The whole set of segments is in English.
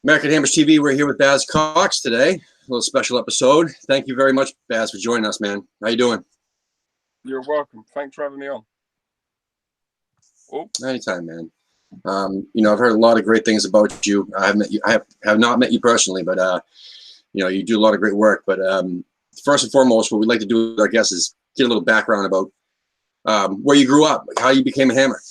American Hammers TV, we're here with Baz Cox today. A little special episode. Thank you very much, Baz, for joining us, man. How you doing? You're welcome. Thanks for having me on. Oh. Anytime, man. I've heard a lot of great things about you. I have met you. I have not met you personally, but you do a lot of great work. But first and foremost, what we'd like to do with our guests is get a little background about where you grew up, how you became a hammer.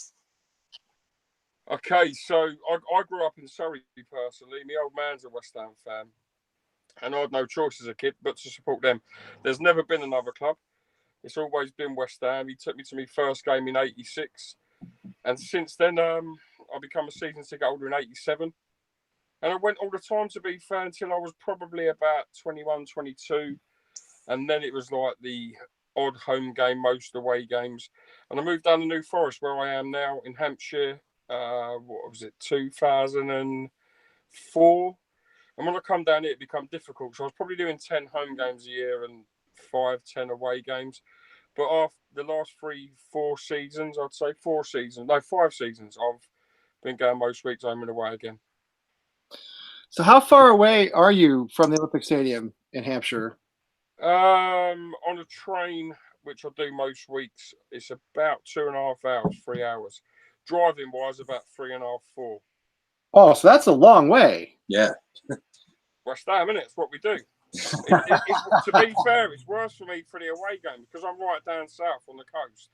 Okay, so I grew up in Surrey personally. My old man's a West Ham fan, and I had no choice as a kid but to support them. There's never been another club. It's always been West Ham. He took me to my first game in '86, and since then I become a season ticket holder in '87. And I went all the time, to be fair, until I was probably about 21, 22. And then it was like the odd home game, most away games. And I moved down to New Forest, where I am now in Hampshire. 2004? And when I come down here, it became difficult. So I was probably doing 10 home games a year and 5-10 away games. But after the last 5 seasons, I've been going most weeks home and away again. So how far away are you from the Olympic Stadium in Hampshire? On a train, which I do most weeks, it's about 2.5 hours, 3 hours. Driving wise, about 3.5, 4. Oh, so that's a long way. Yeah. West Ham, innit? It's what we do. To be fair, it's worse for me for the away game because I'm right down south on the coast.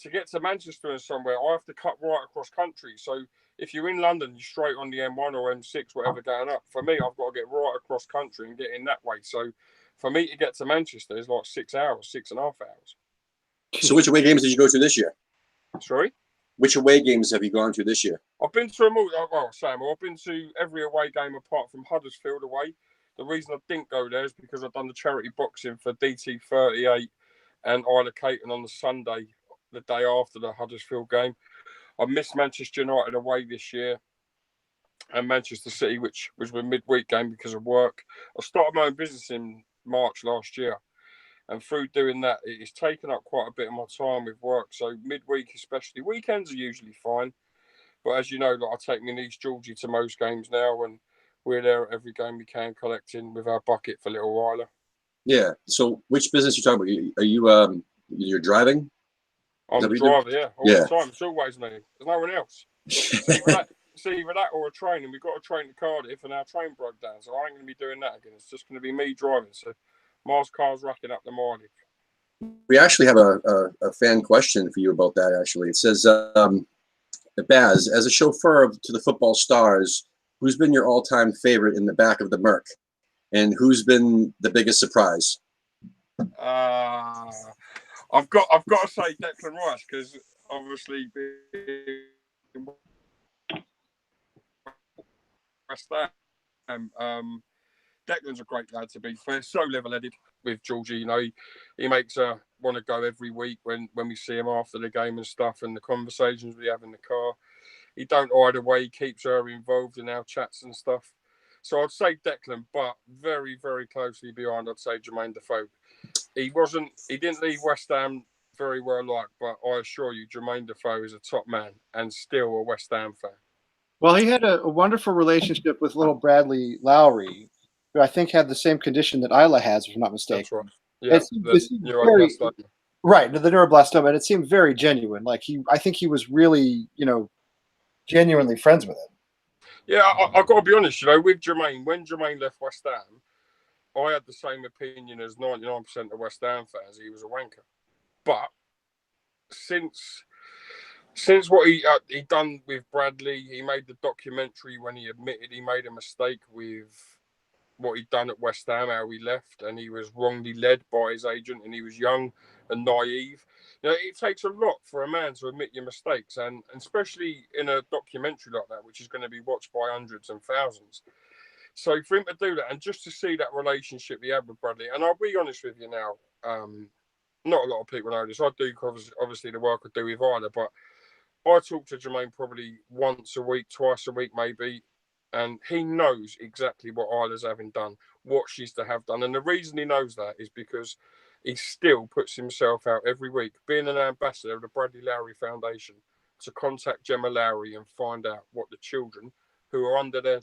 To get to Manchester and somewhere, I have to cut right across country. So if you're in London, you're straight on the M1 or M6, whatever, going up. For me, I've got to get right across country and get in that way. So for me to get to Manchester is like 6 hours, 6.5 hours. So which away games did you go to this year? Sorry? Which away games have you gone to this year? I've been to them all. Well, Sam, I've been to every away game apart from Huddersfield away. The reason I didn't go there is because I've done the charity boxing for DT38 and Isla Caton on the Sunday, the day after the Huddersfield game. I missed Manchester United away this year and Manchester City, which was a midweek game because of work. I started my own business in March last year. And through doing that, it's taken up quite a bit of my time with work. So midweek especially, weekends are usually fine. But as you know, I take my niece Georgie to most games now, and we're there at every game we can, collecting with our bucket for little while. Yeah. So which business are you talking about? Are you you're driving? I'm a driver, yeah, all the time. It's always me. There's no one else. It's either that or a train, and we've got a train to Cardiff, and our train broke down, so I ain't going to be doing that again. It's just going to be me driving. So Mars car's racking up the mileage. We actually have a fan question for you about that, actually. It says, Baz, as a chauffeur to the football stars, who's been your all-time favorite in the back of the Merc? And who's been the biggest surprise? I've got to say Declan Rice, because obviously West Ham. Declan's a great lad, to be fair. So level-headed with Georgie. He makes her want to go every week when we see him after the game and stuff, and the conversations we have in the car. He don't hide away. He keeps her involved in our chats and stuff. So I'd say Declan, but very, very closely behind, I'd say Jermain Defoe. He didn't leave West Ham very well liked, but I assure you, Jermain Defoe is a top man and still a West Ham fan. Well, he had a wonderful relationship with little Bradley Lowry, who I think had the same condition that Isla has, if I'm not mistaken. That's right. Yeah, right, the neuroblastoma, and it seemed very genuine. I think he was really, genuinely friends with him. Yeah, I've got to be honest, with Jermain, when Jermain left West Ham, I had the same opinion as 99% of West Ham fans. He was a wanker. But since what he done with Bradley, he made the documentary when he admitted he made a mistake with what he'd done at West Ham, how he left, and he was wrongly led by his agent, and he was young and naive. It takes a lot for a man to admit your mistakes, and especially in a documentary like that, which is going to be watched by hundreds and thousands. So for him to do that, and just to see that relationship he had with Bradley, and I'll be honest with you now, not a lot of people know this. I do, obviously, the work I do with Isla, but I talk to Jermain probably once a week, twice a week maybe, and he knows exactly what Isla's having done, what she's to have done. And the reason he knows that is because he still puts himself out every week, being an ambassador of the Bradley Lowry Foundation. to contact Gemma Lowry and find out what the children who are under their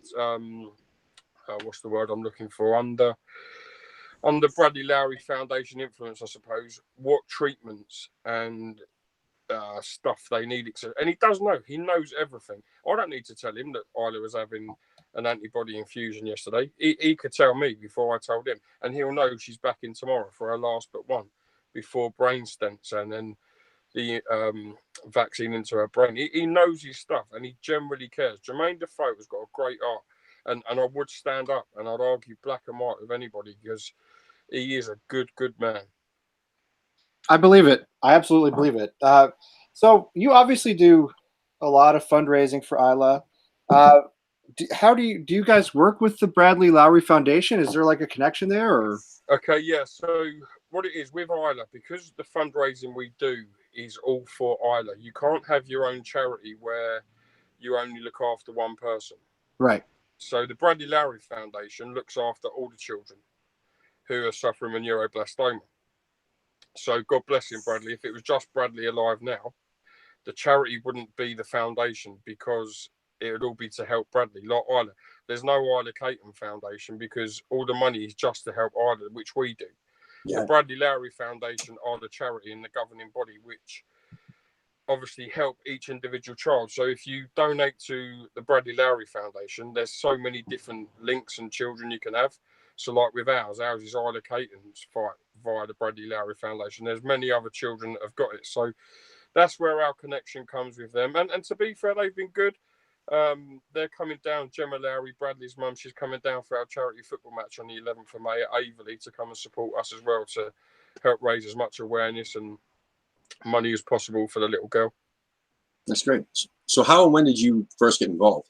what's the word I'm looking for, under Bradley Lowry Foundation influence, I suppose, what treatments and stuff they need, etc. And he does know. He knows everything. I don't need to tell him that Isla was having an antibody infusion yesterday. He could tell me before I told him, and he'll know she's back in tomorrow for her last but one before brain stents and then the vaccine into her brain. He knows his stuff, and he generally cares. Jermain Defoe has got a great art, and I would stand up and I'd argue black and white with anybody because he is a good man. I believe it. I absolutely believe it. So you obviously do a lot of fundraising for Isla. How do you guys work with the Bradley Lowry Foundation? Is there like a connection there, or? Okay, yeah. So what it is with Isla, because the fundraising we do is all for Isla. You can't have your own charity where you only look after one person. Right. So the Bradley Lowry Foundation looks after all the children who are suffering with neuroblastoma. So God bless him, Bradley. If it was just Bradley alive now, the charity wouldn't be the foundation because it would all be to help Bradley, like Isla. There's no Isla Caton Foundation because all the money is just to help Isla, which we do. Yeah. The Bradley Lowry Foundation are the charity and the governing body, which obviously help each individual child. So if you donate to the Bradley Lowry Foundation, there's so many different links and children you can have. So like with ours is Isla Caton's fight via the Bradley Lowry Foundation. There's many other children that have got it. So that's where our connection comes with them. And to be fair, they've been good. They're coming down. Gemma Lowry, Bradley's mum, she's coming down for our charity football match on the 11th of May at Averley to come and support us as well to help raise as much awareness and money as possible for the little girl. That's great. So how and when did you first get involved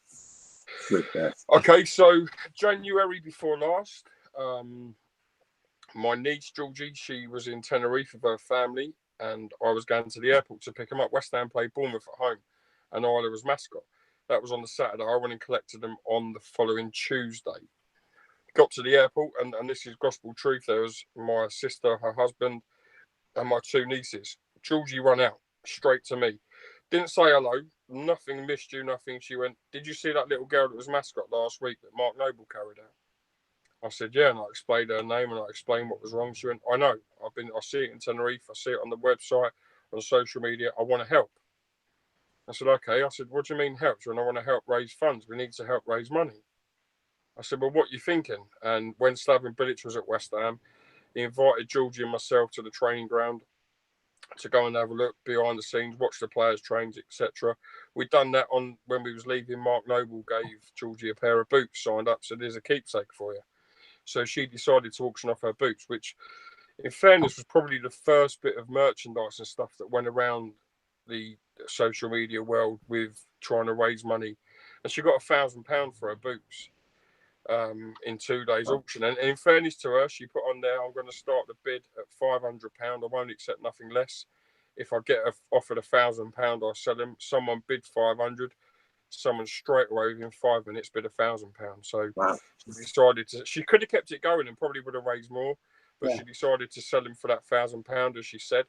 with that? Okay, so January before last, my niece Georgie, she was in Tenerife with her family, and I was going to the airport to pick them up. West Ham played Bournemouth at home, and Isla was mascot. That was on the Saturday. I went and collected them on the following Tuesday. Got to the airport, and this is gospel truth. There was my sister, her husband, and my two nieces. Georgie ran out straight to me. Didn't say hello, nothing, missed you, nothing. She went, "Did you see that little girl that was mascot last week that Mark Noble carried out?" I said, "Yeah," and I explained her name and I explained what was wrong. She went, "I know. I see it in Tenerife. I see it on the website, on social media. I want to help." I said, "Okay." I said, "What do you mean help?" She went, "I want to help raise funds. We need to help raise money." I said, "Well, what are you thinking?" And when Slaven Bilic was at West Ham, he invited Georgie and myself to the training ground to go and have a look behind the scenes, watch the players trains, etc. We'd done that on when we was leaving. Mark Noble gave Georgie a pair of boots signed up, so there's a keepsake for you. So she decided to auction off her boots, which in fairness was probably the first bit of merchandise and stuff that went around the social media world with trying to raise money. And she got £1,000 for her boots in 2 days auction. And in fairness to her, she put on there, "I'm going to start the bid at £500. I won't accept nothing less. If I get offered £1,000, I'll sell them." Someone bid 500. Someone straight away within 5 minutes bid £1,000. So wow. She decided to. She could have kept it going and probably would have raised more, but she decided to sell them for that £1,000, as she said.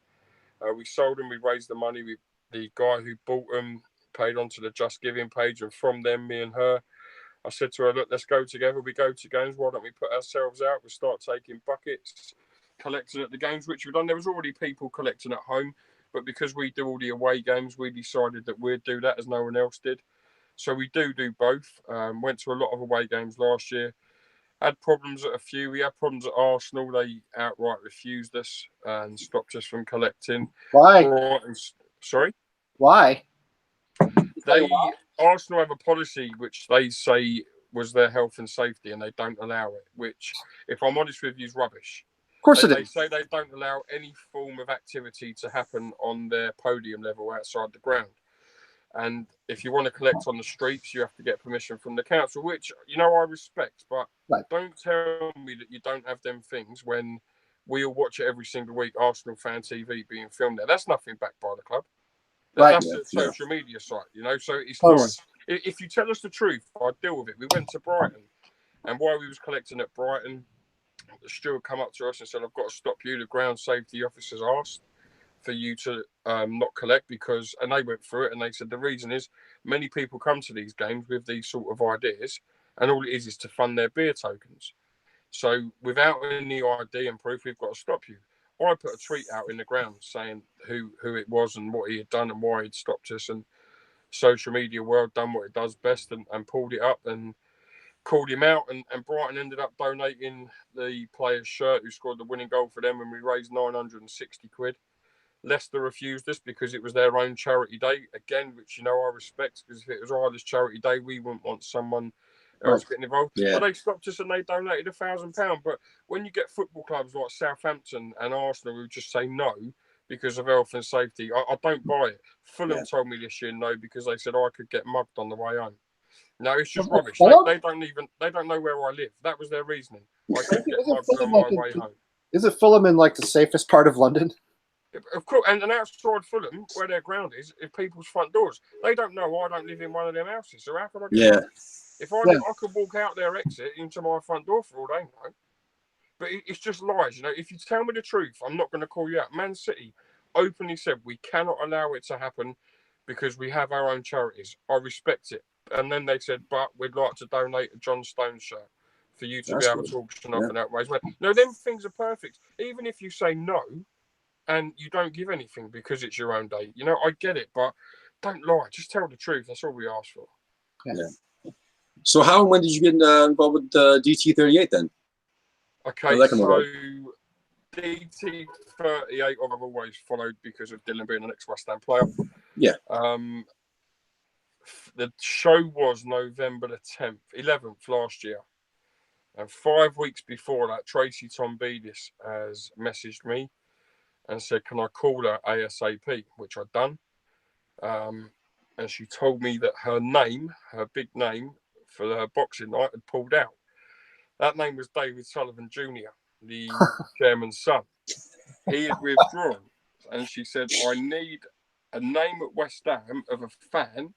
We sold them. We raised the money. The guy who bought them paid onto the Just Giving page, and from them, me and her, I said to her, "Look, let's go together. We go to games. Why don't we put ourselves out? We start taking buckets, collecting at the games," which we've done. There was already people collecting at home, but because we do all the away games, we decided that we'd do that as no one else did. So we do both. Went to a lot of away games last year. Had problems at a few. We had problems at Arsenal. They outright refused us and stopped us from collecting. Why? Sorry? Why? Arsenal have a policy which they say was their health and safety, and they don't allow it, which, if I'm honest with you, is rubbish. Of course it is. They say they don't allow any form of activity to happen on their podium level outside the ground. And if you want to collect on the streets, you have to get permission from the council, which, I respect. But Don't tell me that you don't have them things when we all watch it every single week, Arsenal Fan TV being filmed there. That's nothing backed by the club. That's a social media site, So it's not. If you tell us the truth, I'd deal with it. We went to Brighton, and while we was collecting at Brighton, the steward come up to us and said, "I've got to stop you." The ground safety officers asked for you to not collect because, and they went through it and they said the reason is many people come to these games with these sort of ideas, and all it is to fund their beer tokens. So without any ID and proof, we've got to stop you. I put a tweet out in the ground saying who it was and what he had done and why he'd stopped us, and social media world done what it does best and pulled it up and called him out, and Brighton ended up donating the player's shirt who scored the winning goal for them, and we raised 960 quid. Leicester refused us because it was their own charity day, again, which, you know, I respect, because if it was Isla's charity day, we wouldn't want someone else getting involved. Yeah. But they stopped us and they donated £1,000. But when you get football clubs like Southampton and Arsenal who just say no because of health and safety, I don't buy it. Fulham told me this year no because they said I could get mugged on the way home. No, it's just rubbish. They don't know where I live. That was their reasoning. I could get mugged on my way home. Is it Fulham in like the safest part of London? Of course, and outside Fulham, where their ground is people's front doors. They don't know I don't live in one of them houses, so how can I get If I could walk out their exit into my front door for all they know. But it's just lies, you know. If you tell me the truth, I'm not going to call you out. Man City openly said we cannot allow it to happen because we have our own charities. I respect it. And then they said, but we'd like to donate a John Stones shirt for you to be able to auction off and outraise money. No, them things are perfect. Even if you say no, and you don't give anything because it's your own day. You know, I get it, but don't lie. Just tell the truth. That's all we ask for. Yeah. So how and when did you get involved with DT38 then? Okay, so DT38 I've always followed because of Dylan being an ex-West Ham player. Yeah. The show was November the 11th last year. And 5 weeks before that, Tracy Tombidis has messaged me and said, can I call her ASAP, which I'd done. And she told me that her name, her big name for her boxing night, had pulled out. That name was David Sullivan Jr., the chairman's son. He had withdrawn. And she said, I need a name at West Ham of a fan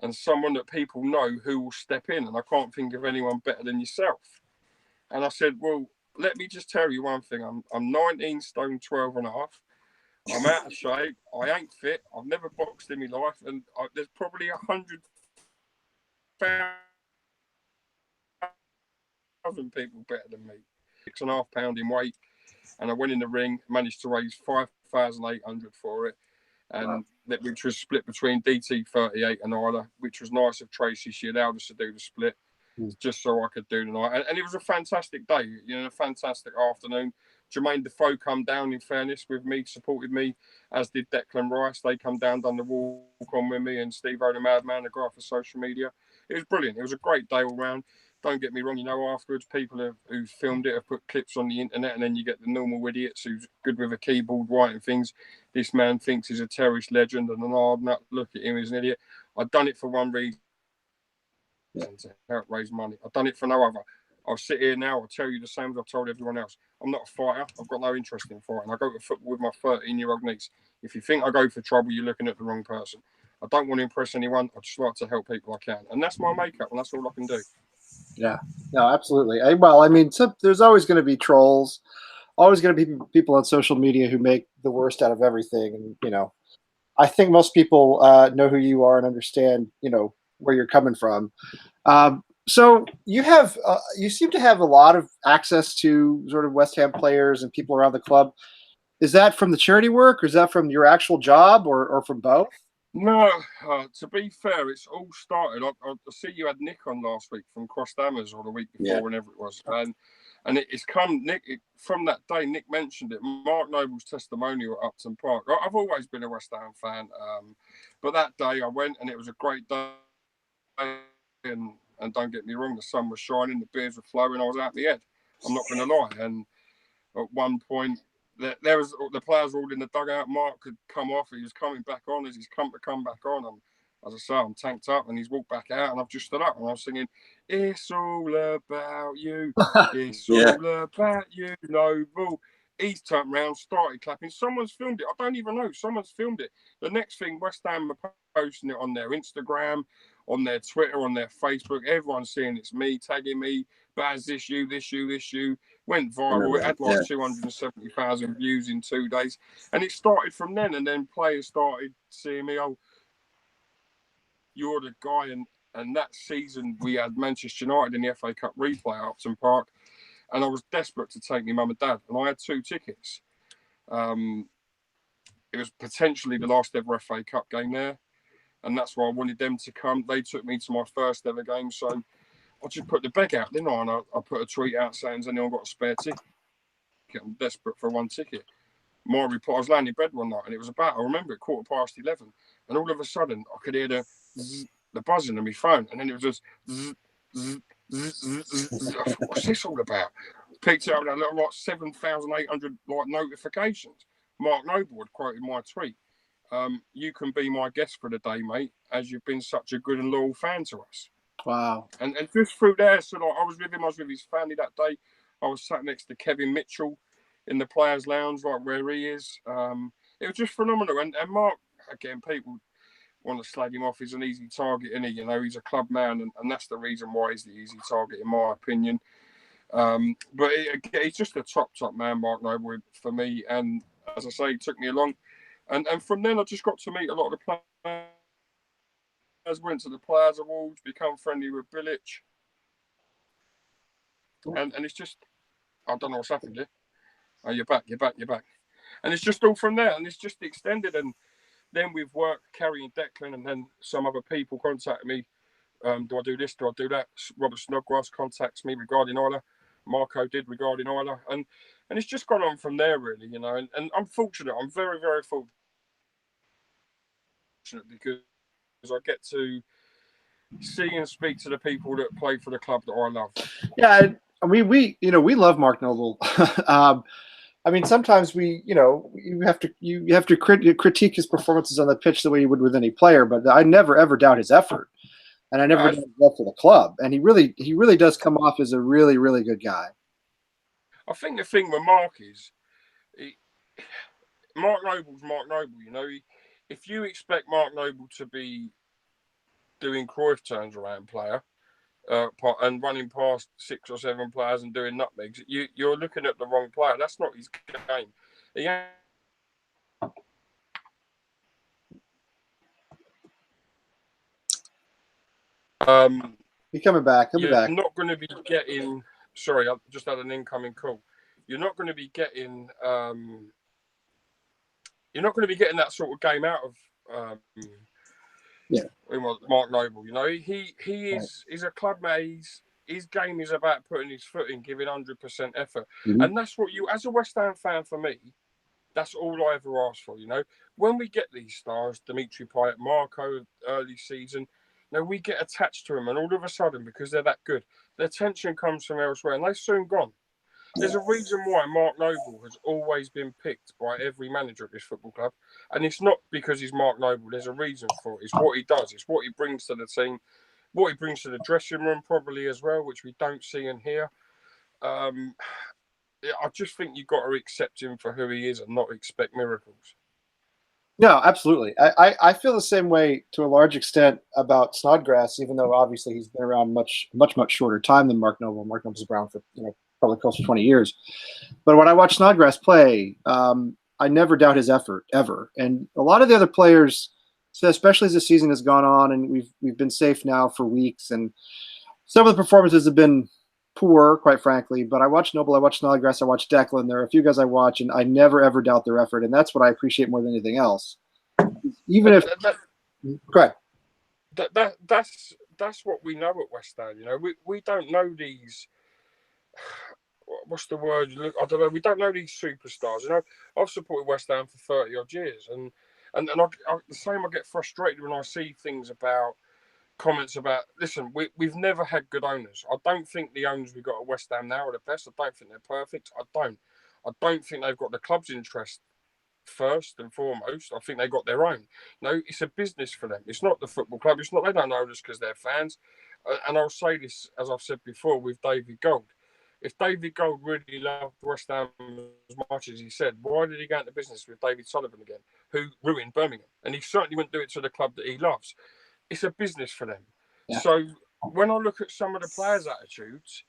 and someone that people know who will step in. And I can't think of anyone better than yourself. And I said, well, let me just tell you one thing. I'm 19 stone 12 and a half. I'm out of shape. I ain't fit. I've never boxed in my life. And there's probably 100,000 people better than me. 6.5 pounds in weight. And I went in the ring, managed to raise 5,800 for it. And which was split between DT38 and Isla, which was nice of Tracy. She allowed us to do the split. Just so I could do the night. And it was a fantastic day, you know, a fantastic afternoon. Jermain Defoe come down, in fairness, with me, supported me, as did Declan Rice. They come down, done the walk-on with me, and Steve O, the Madman, the guy for social media. It was brilliant. It was a great day all round. Don't get me wrong, you know, afterwards, people who filmed it have put clips on the internet, and then you get the normal idiots who's good with a keyboard writing things. This man thinks he's a terrorist legend, and an hard nut, look at him, he's an idiot. I've done it for one reason. To help raise money. I've done it for no other. I'll sit here now, I'll tell you the same as I've told everyone else. I'm not a fighter. I've got no interest in fighting. I go to football with my 13-year-old niece. If you think I go for trouble, you're looking at the wrong person. I don't want to impress anyone. I just like to help people I can. And that's my makeup, and that's all I can do. Yeah, no, absolutely. Well, I mean, there's always going to be trolls, always going to be people on social media who make the worst out of everything. And, you know, I think most people know who you are and understand, you know, where you're coming from. So you seem to have a lot of access to sort of West Ham players and people around the club. Is that from the charity work, or is that from your actual job, or from both? No, to be fair, it's all started. I see you had Nick on last week from Crossdammers, or the week before, whenever it was, and it's come, Nick, from that day. Nick mentioned it. Mark Noble's testimonial at Upton Park. I've always been a West Ham fan, but that day I went, and it was a great day. And don't get me wrong, the sun was shining, the beers were flowing. I was out the head. I'm not going to lie. And at one point, there was the players were all in the dugout. Mark had come off. He was coming back on as he's come back on. And as I say, I'm tanked up, and he's walked back out, and I've just stood up, and I was singing, "It's all about you. It's all about you, Noble." He's turned around, started clapping. Someone's filmed it. I don't even know. Someone's filmed it. The next thing, West Ham are posting it on their Instagram, on their Twitter, on their Facebook. Everyone's seeing it's me, tagging me, Baz, this you. Went viral. It had like 270,000 views in 2 days. And it started from then. And then players started seeing me, oh, you're the guy. And that season we had Manchester United in the FA Cup replay at Upton Park. And I was desperate to take my mum and dad. And I had 2 tickets. It was potentially the last ever FA Cup game there. And that's why I wanted them to come. They took me to my first ever game. So I just put the bag out, didn't I? And I put a tweet out saying, has anyone got a spare ticket? I'm desperate for 1 ticket. My report, I was laying in bed one night and it was about, I remember it, 11:15. And all of a sudden I could hear the buzzing on my phone. And then it was just zzz, zzz, zzz, zzz, zzz. I thought, what's this all about? Picked it up and I got like 7,800 like notifications. Mark Noble had quoted my tweet. You can be my guest for the day, mate, as you've been such a good and loyal fan to us. Wow. And just through there, so like, I was with him, I was with his family that day. I was sat next to Kevin Mitchell in the players' lounge, like where he is. It was just phenomenal. And Mark, again, people want to slag him off. He's an easy target, isn't he? You know, he's a club man, and that's the reason why he's the easy target, in my opinion. But he's just a top man, Mark Noble, for me. And as I say, he took me along. And from then, I just got to meet a lot of the players, went to the Players' Awards, become friendly with Bilic. And it's just, I don't know what's happened here. Oh, you're back. And it's just all from there. And it's just extended. And then we've worked, Kerry and Declan, and then some other people contact me. Do I do this? Do I do that? Robert Snodgrass contacts me regarding Isla. Marco did regarding Isla. And it's just gone on from there, really, you know. And I'm fortunate. I'm very, very fortunate because I get to see and speak to the people that play for the club that I love. Yeah, I mean, we love Mark Noble. I mean, sometimes you have to critique his performances on the pitch the way you would with any player, but I never ever doubt his effort, and I never doubt his love for the club. And he really does come off as a really, really good guy. I think the thing with Mark is, Mark Noble's Mark Noble. You know, if you expect Mark Noble to be doing Cruyff turns around player and running past 6 or 7 players and doing nutmegs, you're looking at the wrong player. That's not his game. He's coming back. You're not going to be getting. Sorry, I just had an incoming call. You're not going to be getting. You're not going to be getting that sort of game out of. Mark Noble. You know, he's a club mate. His game is about putting his foot in, giving 100% effort, and that's what you, as a West Ham fan, for me, that's all I ever ask for. You know, when we get these stars, Dimitri Payet, Marco, early season. Now we get attached to them, and all of a sudden, because they're that good, the attention comes from elsewhere, and they're soon gone. There's a reason why Mark Noble has always been picked by every manager at this football club, and it's not because he's Mark Noble. There's a reason for it. It's what he does. It's what he brings to the team, what he brings to the dressing room, probably as well, which we don't see and hear. I just think you've got to accept him for who he is and not expect miracles. No, absolutely. I feel the same way to a large extent about Snodgrass, even though obviously he's been around much shorter time than Mark Noble. Mark Noble's around for probably close to 20 years. But when I watch Snodgrass play, I never doubt his effort ever. And a lot of the other players, especially as the season has gone on and we've been safe now for weeks, and some of the performances have been poor, quite frankly, but I watch Noble, I watch Snodgrass, I watch Declan. There are a few guys I watch, and I never ever doubt their effort, and that's what I appreciate more than anything else. Even if, go ahead. That's what we know at West Ham. You know, we don't know these. What's the word? I don't know. We don't know these superstars. You know, I've supported West Ham for 30 odd years, and the same. I get frustrated when I see things about. Comments about, listen, we've never had good owners. I don't think the owners we've got at West Ham now are the best. I don't think they're perfect. I don't think they've got the club's interest first and foremost. I think they've got their own. No, it's a business for them. It's not the football club. It's not, they don't own us because they're fans. And I'll say this, as I've said before, with David Gold. If David Gold really loved West Ham as much as he said, why did he go into business with David Sullivan again, who ruined Birmingham? And he certainly wouldn't do it to the club that he loves. It's a business for them. Yeah. So when I look at some of the players' attitudes,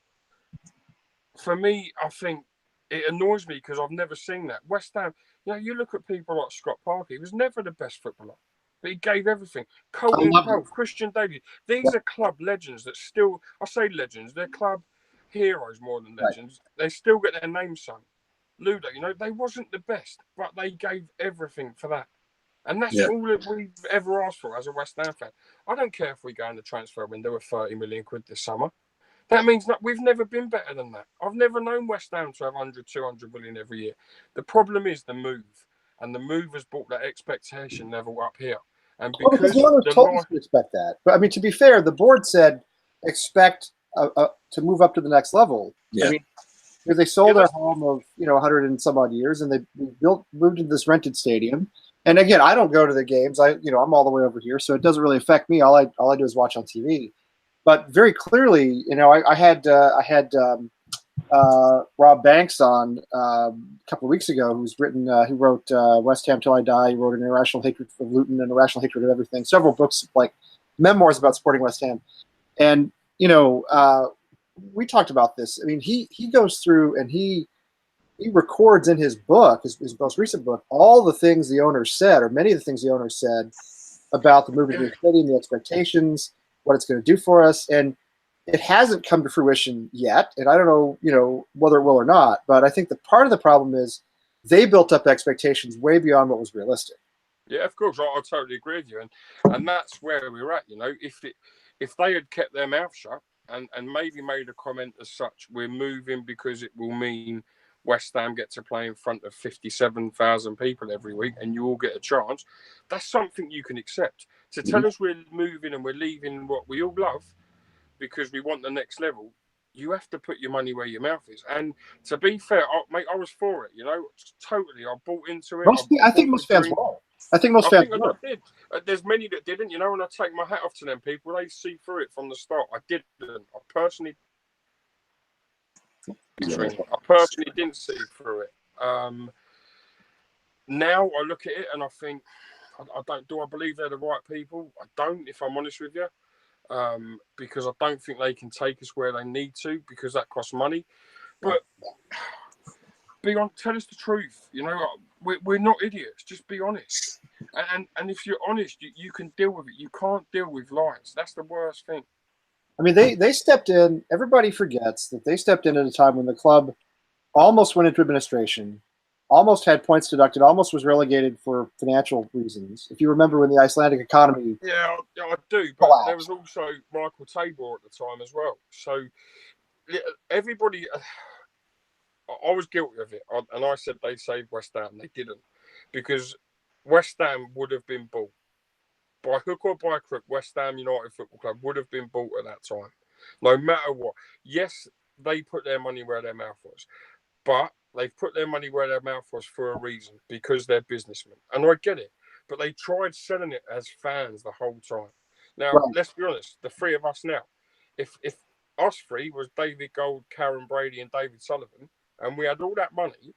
for me, I think it annoys me because I've never seen that. West Ham, you look at people like Scott Parker. He was never the best footballer, but he gave everything. Colin Powell, Christian Davies. These are club legends that still, I say legends, they're club heroes more than legends. Right. They still get their names sung. Ludo, they wasn't the best, but they gave everything for that. And that's all that we've ever asked for as a West Ham fan. I don't care if we go in the transfer window with 30 million quid this summer. That means that we've never been better than that. I've never known West Ham to have 100, 200 million every year. The problem is the move. And the move has brought that expectation level up here. And because no one told us to expect that. But, I mean, to be fair, the board said expect to move up to the next level. Yeah. I mean, they sold their home of 100 and some odd years, and they moved into this rented stadium. And again, I don't go to the games. I'm all the way over here, so it doesn't really affect me. All I do is watch on TV. But very clearly, I had Rob Banks on a couple of weeks ago, who wrote West Ham Till I Die. He wrote An Irrational Hatred of Luton and Irrational Hatred of Everything. Several books, like memoirs about supporting West Ham. And we talked about this. I mean, he goes through and he records in his book, his most recent book, all the things the owners said, or many of the things the owners said about the movement of the stadium, the expectations, what it's going to do for us. And it hasn't come to fruition yet. And I don't know, whether it will or not, but I think that part of the problem is they built up expectations way beyond what was realistic. Yeah, of course. I totally agree with you. And that's where we're at, if they had kept their mouth shut and maybe made a comment as such, we're moving because it will mean West Ham get to play in front of 57,000 people every week and you all get a chance, that's something you can accept. To tell us we're moving and we're leaving what we all love because we want the next level, you have to put your money where your mouth is. And to be fair, I was for it, totally. I bought into it. I think most fans were. I think most fans were. I did. There's many that didn't, and I take my hat off to them people. They see through it from the start. I didn't. I personally didn't see through it. Now I look at it and I think, I don't. Do I believe they're the right people? I don't, if I'm honest with you, because I don't think they can take us where they need to, because that costs money. But tell us the truth. We're not idiots. Just be honest. And if you're honest, you can deal with it. You can't deal with lies. That's the worst thing. I mean, they stepped in. Everybody forgets that they stepped in at a time when the club almost went into administration, almost had points deducted, almost was relegated for financial reasons. If you remember when the Icelandic economy... Yeah, I do. But collapsed. There was also Michael Tabor at the time as well. So everybody... I was guilty of it. And I said they saved West Ham. They didn't. Because West Ham would have been bought. By hook or by crook, West Ham United Football Club would have been bought at that time. No matter what. Yes, they put their money where their mouth was. But they've put their money where their mouth was for a reason, because they're businessmen. And I get it. But they tried selling it as fans the whole time. Now, let's be honest, the three of us now, if us three was David Gold, Karren Brady and David Sullivan, and we had all that money,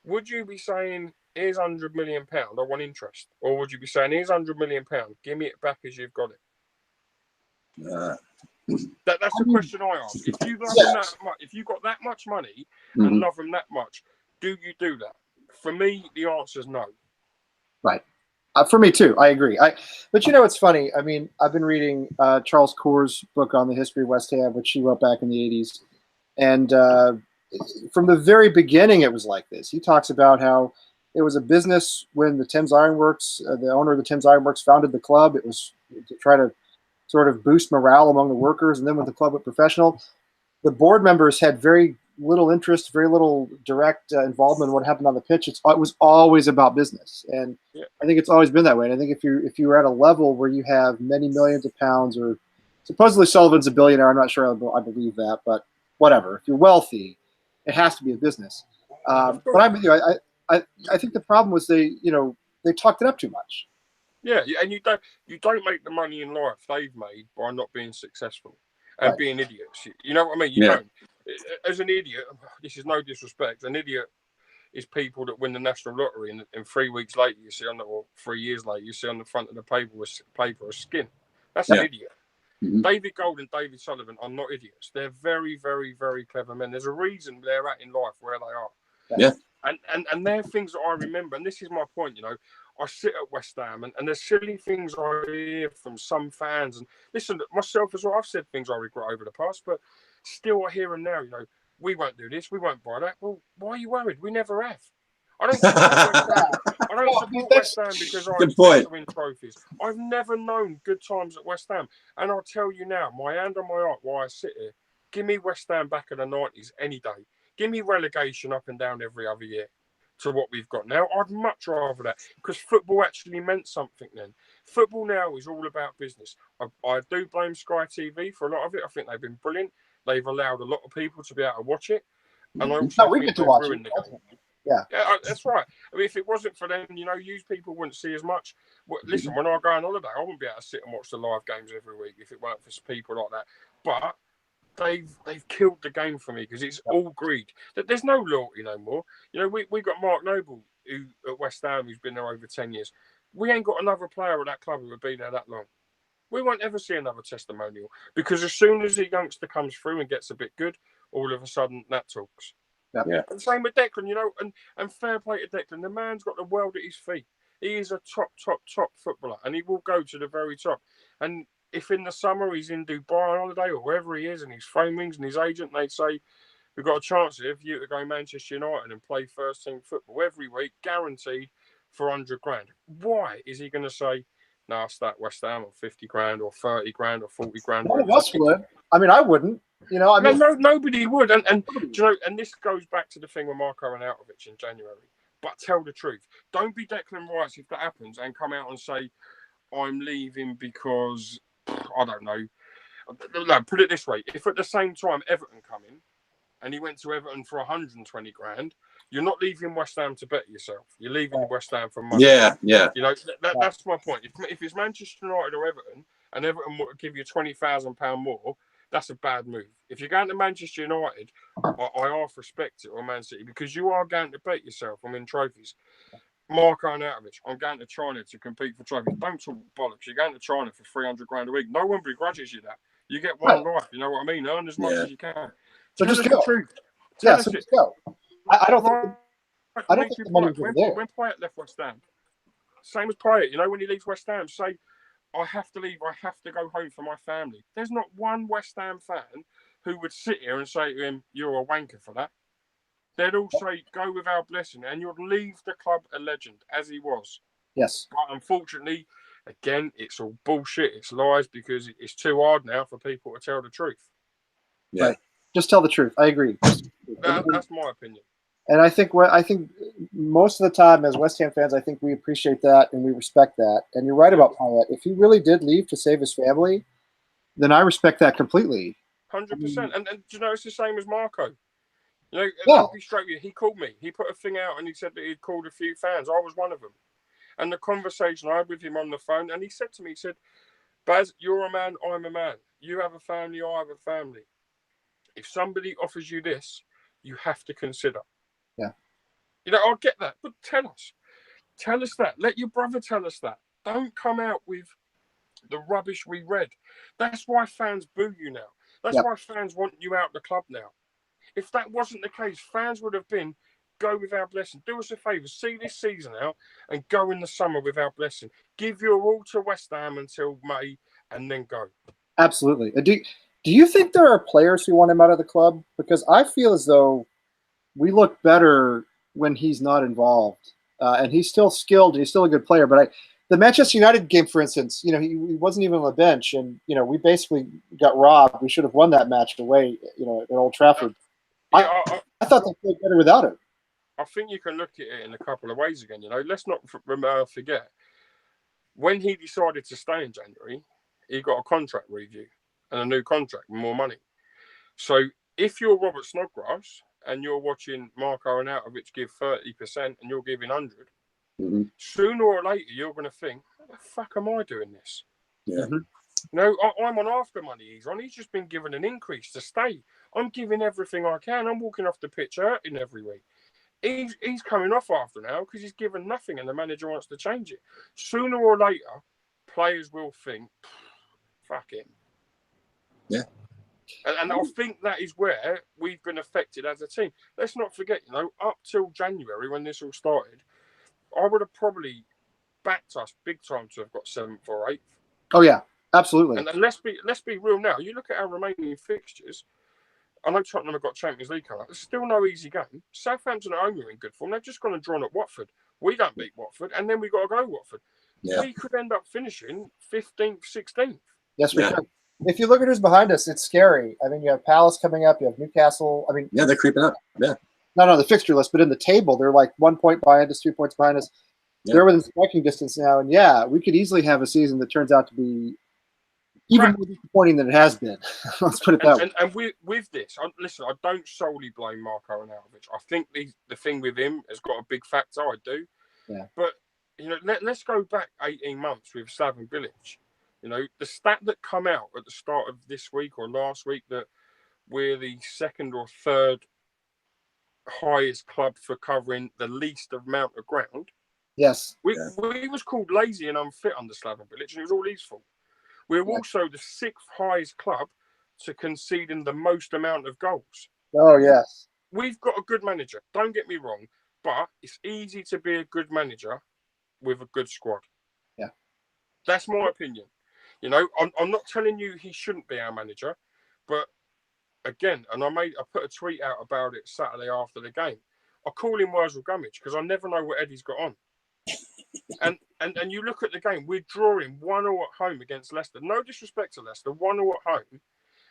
would you be saying, here's £100 million, I want interest? Or would you be saying, here's £100 million, give me it back as you've got it? That's the question I ask. If you love them that much, if you got that much money and love them that much, do you do that? For me, the answer is no. Right. For me too, I agree. But it's funny. I mean, I've been reading Charles Core's book on the history of West Ham, which he wrote back in the 80s. And from the very beginning, it was like this. He talks about how it was a business when the Thames Ironworks, the owner of the Thames Ironworks, founded the club. It was to try to sort of boost morale among the workers. And then when the club went professional, the board members had very little interest, very little direct involvement in what happened on the pitch. It was always about business. And I think it's always been that way. And I think if you're at a level where you have many millions of pounds, or supposedly Sullivan's a billionaire, I'm not sure I believe that, but whatever. If you're wealthy, it has to be a business. But I'm with you. I think the problem was they talked it up too much. Yeah, and you don't make the money in life they've made by not being successful and being idiots. You know what I mean? You don't. As an idiot, this is no disrespect, an idiot is people that win the national lottery and 3 weeks later you see 3 years later you see on the front of the paper a skin. That's an idiot. David Gold and David Sullivan are not idiots. They're very, very, very clever men. There's a reason they're at in life where they are. Yeah. And they're things that I remember. And this is my point, you know. I sit at West Ham and there's silly things I hear from some fans. And listen, myself as well, I've said things I regret over the past, but still I hear them now, you know. We won't do this. We won't buy that. Well, why are you worried? We never have. I don't support West Ham because I expect to win trophies. I've never known good times at West Ham. And I'll tell you now, my hand on my heart while I sit here, give me West Ham back in the 90s any day. Give me relegation up and down every other year to what we've got now. I'd much rather that because football actually meant something then. Football now is all about business. I do blame Sky TV for a lot of it. I think they've been brilliant. They've allowed a lot of people to be able to watch it. And I also we get to watch it. Yeah, that's right. I mean, if it wasn't for them, you know, people wouldn't see as much. Listen, when I go on holiday, I wouldn't be able to sit and watch the live games every week if it weren't for people like that. But they've killed the game for me because it's all greed. There's no loyalty no more. You know, we got Mark Noble who at West Ham who's been there over 10 years. We ain't got another player at that club who would be there that long. We won't ever see another testimonial because as soon as a youngster comes through and gets a bit good, all of a sudden that talks. Yeah. And same with Declan, you know, and fair play to Declan. The man's got the world at his feet. He is a top footballer, and he will go to the very top. And if in the summer he's in Dubai on holiday or wherever he is, and his phone rings and his agent, they say, we've got a chance here for you to go to Manchester United and play first team football every week, guaranteed for 100 grand. Why is he going to say, no, I'll start West Ham on 50 grand or 30 grand or 40 grand? None of us would. I mean, I wouldn't. You know, I mean, no, nobody would. And do you know, and this goes back to the thing with Marko Arnautovic in January. But tell the truth. Don't be Declan Rice if that happens and come out and say, I'm leaving because, I don't know. No, put it this way. If at the same time Everton come in and he went to Everton for 120 grand, you're not leaving West Ham to bet yourself. You're leaving West Ham for money. Yeah. You know, that's my point. If it's Manchester United or Everton and Everton will give you £20,000 more, that's a bad move. If you're going to Manchester United, I half respect it, or Man City, because you are going to bet yourself and win trophies. Marko Arnautovic, I'm going to China to compete for trophies. Don't talk bollocks. You're going to China for 300 grand a week. No one begrudges you that. You get one life. You know what I mean? Earn as much as you can. So just go. So just go. I don't think the money's there. When Pyatt left West Ham, same as Pyatt, you know, when he leaves West Ham, say, I have to leave. I have to go home for my family. There's not one West Ham fan who would sit here and say to him, you're a wanker for that. They'd all say, go with our blessing, and you'd leave the club a legend, as he was. Yes. But unfortunately, again, it's all bullshit. It's lies because it's too hard now for people to tell the truth. Yeah. Right. Just tell the truth. I agree. That's my opinion. And I think most of the time as West Ham fans, I think we appreciate that and we respect that. And you're right about Pyatt. If he really did leave to save his family, then I respect that completely. 100%. And you know, it's the same as Marko. You know, I'll be straight with you. He called me. He put a thing out and he said that he'd called a few fans. I was one of them. And the conversation I had with him on the phone, and he said to me, he said, Baz, you're a man, I'm a man. You have a family, I have a family. If somebody offers you this, you have to consider. Yeah. You know, I'll get that. But tell us. Tell us that. Let your brother tell us that. Don't come out with the rubbish we read. That's why fans boo you now. That's why fans want you out the club now. If that wasn't the case, fans would have been, go with our blessing. Do us a favour, see this season out and go in the summer with our blessing. Give your all to West Ham until May and then go. Absolutely. Do you think there are players who want him out of the club? Because I feel as though we look better when he's not involved. And he's still skilled. He's still a good player. But the Manchester United game, for instance, you know, he wasn't even on the bench. And, you know, we basically got robbed. We should have won that match away, you know, at Old Trafford. I thought they played better without him. I think you can look at it in a couple of ways again. You know, let's not forget, when he decided to stay in January, he got a contract review and a new contract and more money. So if you're Robert Snodgrass and you're watching Marko Arnautovic give 30% and you're giving 100, sooner or later you're going to think, what the fuck am I doing this? Yeah. No, I'm on half the money he's on. He's just been given an increase to stay. I'm giving everything I can. I'm walking off the pitch hurting every week. He's coming off after now because he's given nothing and the manager wants to change it. Sooner or later, players will think, fuck him. Yeah. And I think that is where we've been affected as a team. Let's not forget, up till January when this all started, I would have probably backed us big time to have got 7th or 8th. Oh yeah, absolutely. And let's be real now. You look at our remaining fixtures. I know Tottenham have got Champions League coming up. There's still no easy game. Southampton are only in good form. They've just gone and drawn at Watford. We don't beat Watford, and then we got to go Watford. Yeah. We could end up finishing 15th, 16th. Yes, we could. If you look at who's behind us, it's scary. I mean, you have Palace coming up. You have Newcastle. I mean, yeah, they're creeping up. Yeah. Not on the fixture list, but in the table, they're like 1 point behind us, 2 points behind us. Yeah. They're within striking distance now, and yeah, we could easily have a season that turns out to be even more disappointing than it has been. Let's put it that way. And with this, listen, I don't solely blame Marko Arnautovic. I think the thing with him has got a big factor. I do. Yeah. But let's go back 18 months with Slaven Bilic. The stat that come out at the start of this week or last week that we're the 2nd or 3rd highest club for covering the least amount of ground. Yes. We was called lazy and unfit under Slaven Bilic, and it was all his fault. We're also the 6th highest club to conceding the most amount of goals. Oh, yes. We've got a good manager. Don't get me wrong, but it's easy to be a good manager with a good squad. Yeah. That's my opinion. I'm not telling you he shouldn't be our manager, but again, and I put a tweet out about it Saturday after the game. I call him Wurzel Gummidge because I never know what Eddie's got on. And you look at the game, we're drawing 1-1 at home against Leicester. No disrespect to Leicester, 1-1 at home.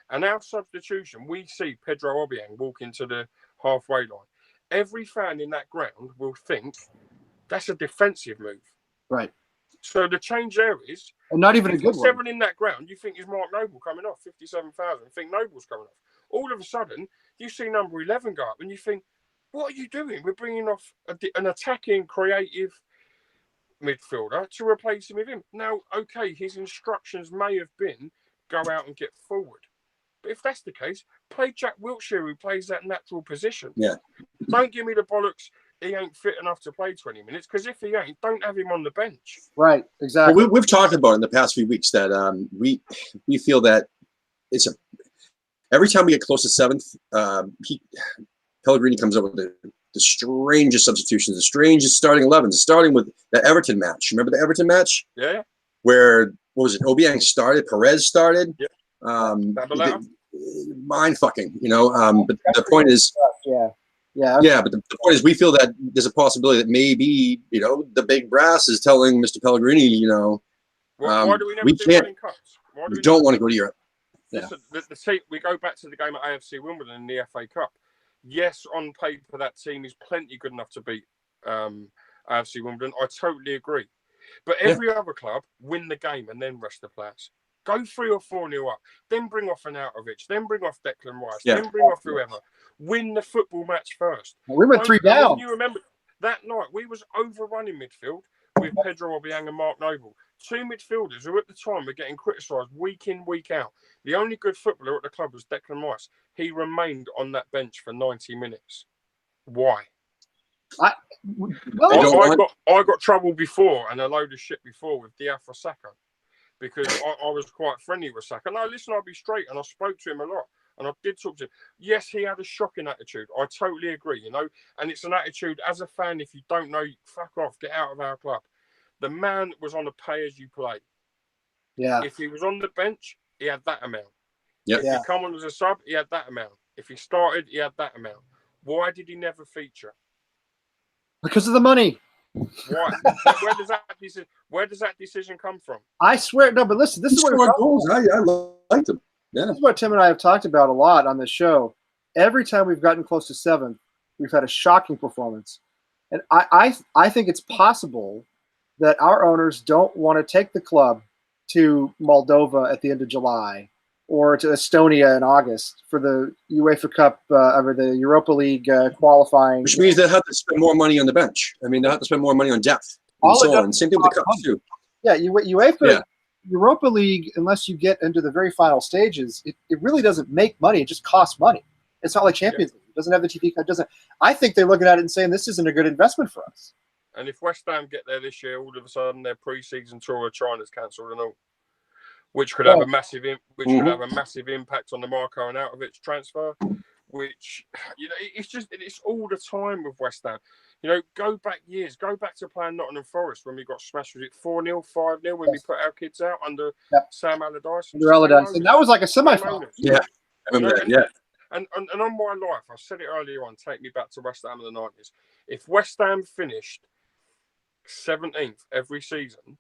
And our substitution, we see Pedro Obiang walk into the halfway line. Every fan in that ground will think that's a defensive move. Right. So the change there is, and not even a good 7 in that ground, you think is Mark Noble coming off, 57,000. You think Noble's coming off. All of a sudden, you see number 11 go up and you think, what are you doing? We're bringing off an attacking, creative midfielder to replace him with him. Now, okay, his instructions may have been go out and get forward. But if that's the case, play Jack Wilshere, who plays that natural position. Yeah. Don't give me the bollocks, he ain't fit enough to play 20 minutes, because if he ain't, don't have him on the bench. Right, exactly. Well, we've talked about in the past few weeks that we feel that every time we get close to 7th, Pellegrini comes up with the strangest substitutions, the strangest starting 11s, starting with the Everton match. Remember the Everton match? Yeah. Where, what was it, Obiang started, Perez started? Yeah. Mind fucking, but the point is... Yeah, but the point is we feel that there's a possibility that maybe, the big brass is telling Mr. Pellegrini, why do we never do running cups? We don't want to go to Europe. Listen, we go back to the game at AFC Wimbledon in the FA Cup. Yes, on paper, that team is plenty good enough to beat AFC Wimbledon. I totally agree. But every other club win the game and then rest the players. Go 3 or 4-0 up, then bring off an Arnautovic, then bring off Declan Rice, then bring off whoever. Win the football match first. We went 3 down. You remember that night we was overrunning midfield with Pedro Obiang and Mark Noble. 2 midfielders who at the time were getting criticised week in, week out. The only good footballer at the club was Declan Rice. He remained on that bench for 90 minutes. Why? I got trouble before and a load of shit before with Diafra Saka because I was quite friendly with Saka. No, listen, I'll be straight, and I spoke to him a lot. And I did talk to him. Yes, he had a shocking attitude. I totally agree, And it's an attitude, as a fan, if you don't know, fuck off, get out of our club. The man was on a pay-as-you-play. Yeah. If he was on the bench, he had that amount. Yep. If he come on as a sub, he had that amount. If he started, he had that amount. Why did he never feature? Because of the money. Why? Where does that decision come from? I swear, no, but listen, this is what goals. I liked him. Yeah. This is what Tim and I have talked about a lot on this show. Every time we've gotten close to 7th, we've had a shocking performance. And I think it's possible that our owners don't want to take the club to Moldova at the end of July or to Estonia in August for the UEFA Cup or the Europa League qualifying. Which means they'll have to spend more money on the bench. I mean, they'll have to spend more money on depth and so on. Same thing with the Cups, too. Yeah, UEFA Europa League, unless you get into the very final stages, it really doesn't make money. It just costs money. It's not like Champions League. It doesn't have the TV cut. I think they're looking at it and saying this isn't a good investment for us. And if West Ham get there this year, all of a sudden their pre-season tour of China's cancelled and all. which could have a massive impact on the Marko and Arnautovic transfer. Which, you know, it's all the time with West Ham. You know, go back to playing Nottingham Forest when we got smashed. Was it 4-0, 5-0 when we put our kids out under Sam Allardyce? Under Allardyce, and that was like a semi-final. Yeah, I remember that. Yeah. And on my life, I said it earlier on. Take me back to West Ham in the 90s. If West Ham finished 17th every season,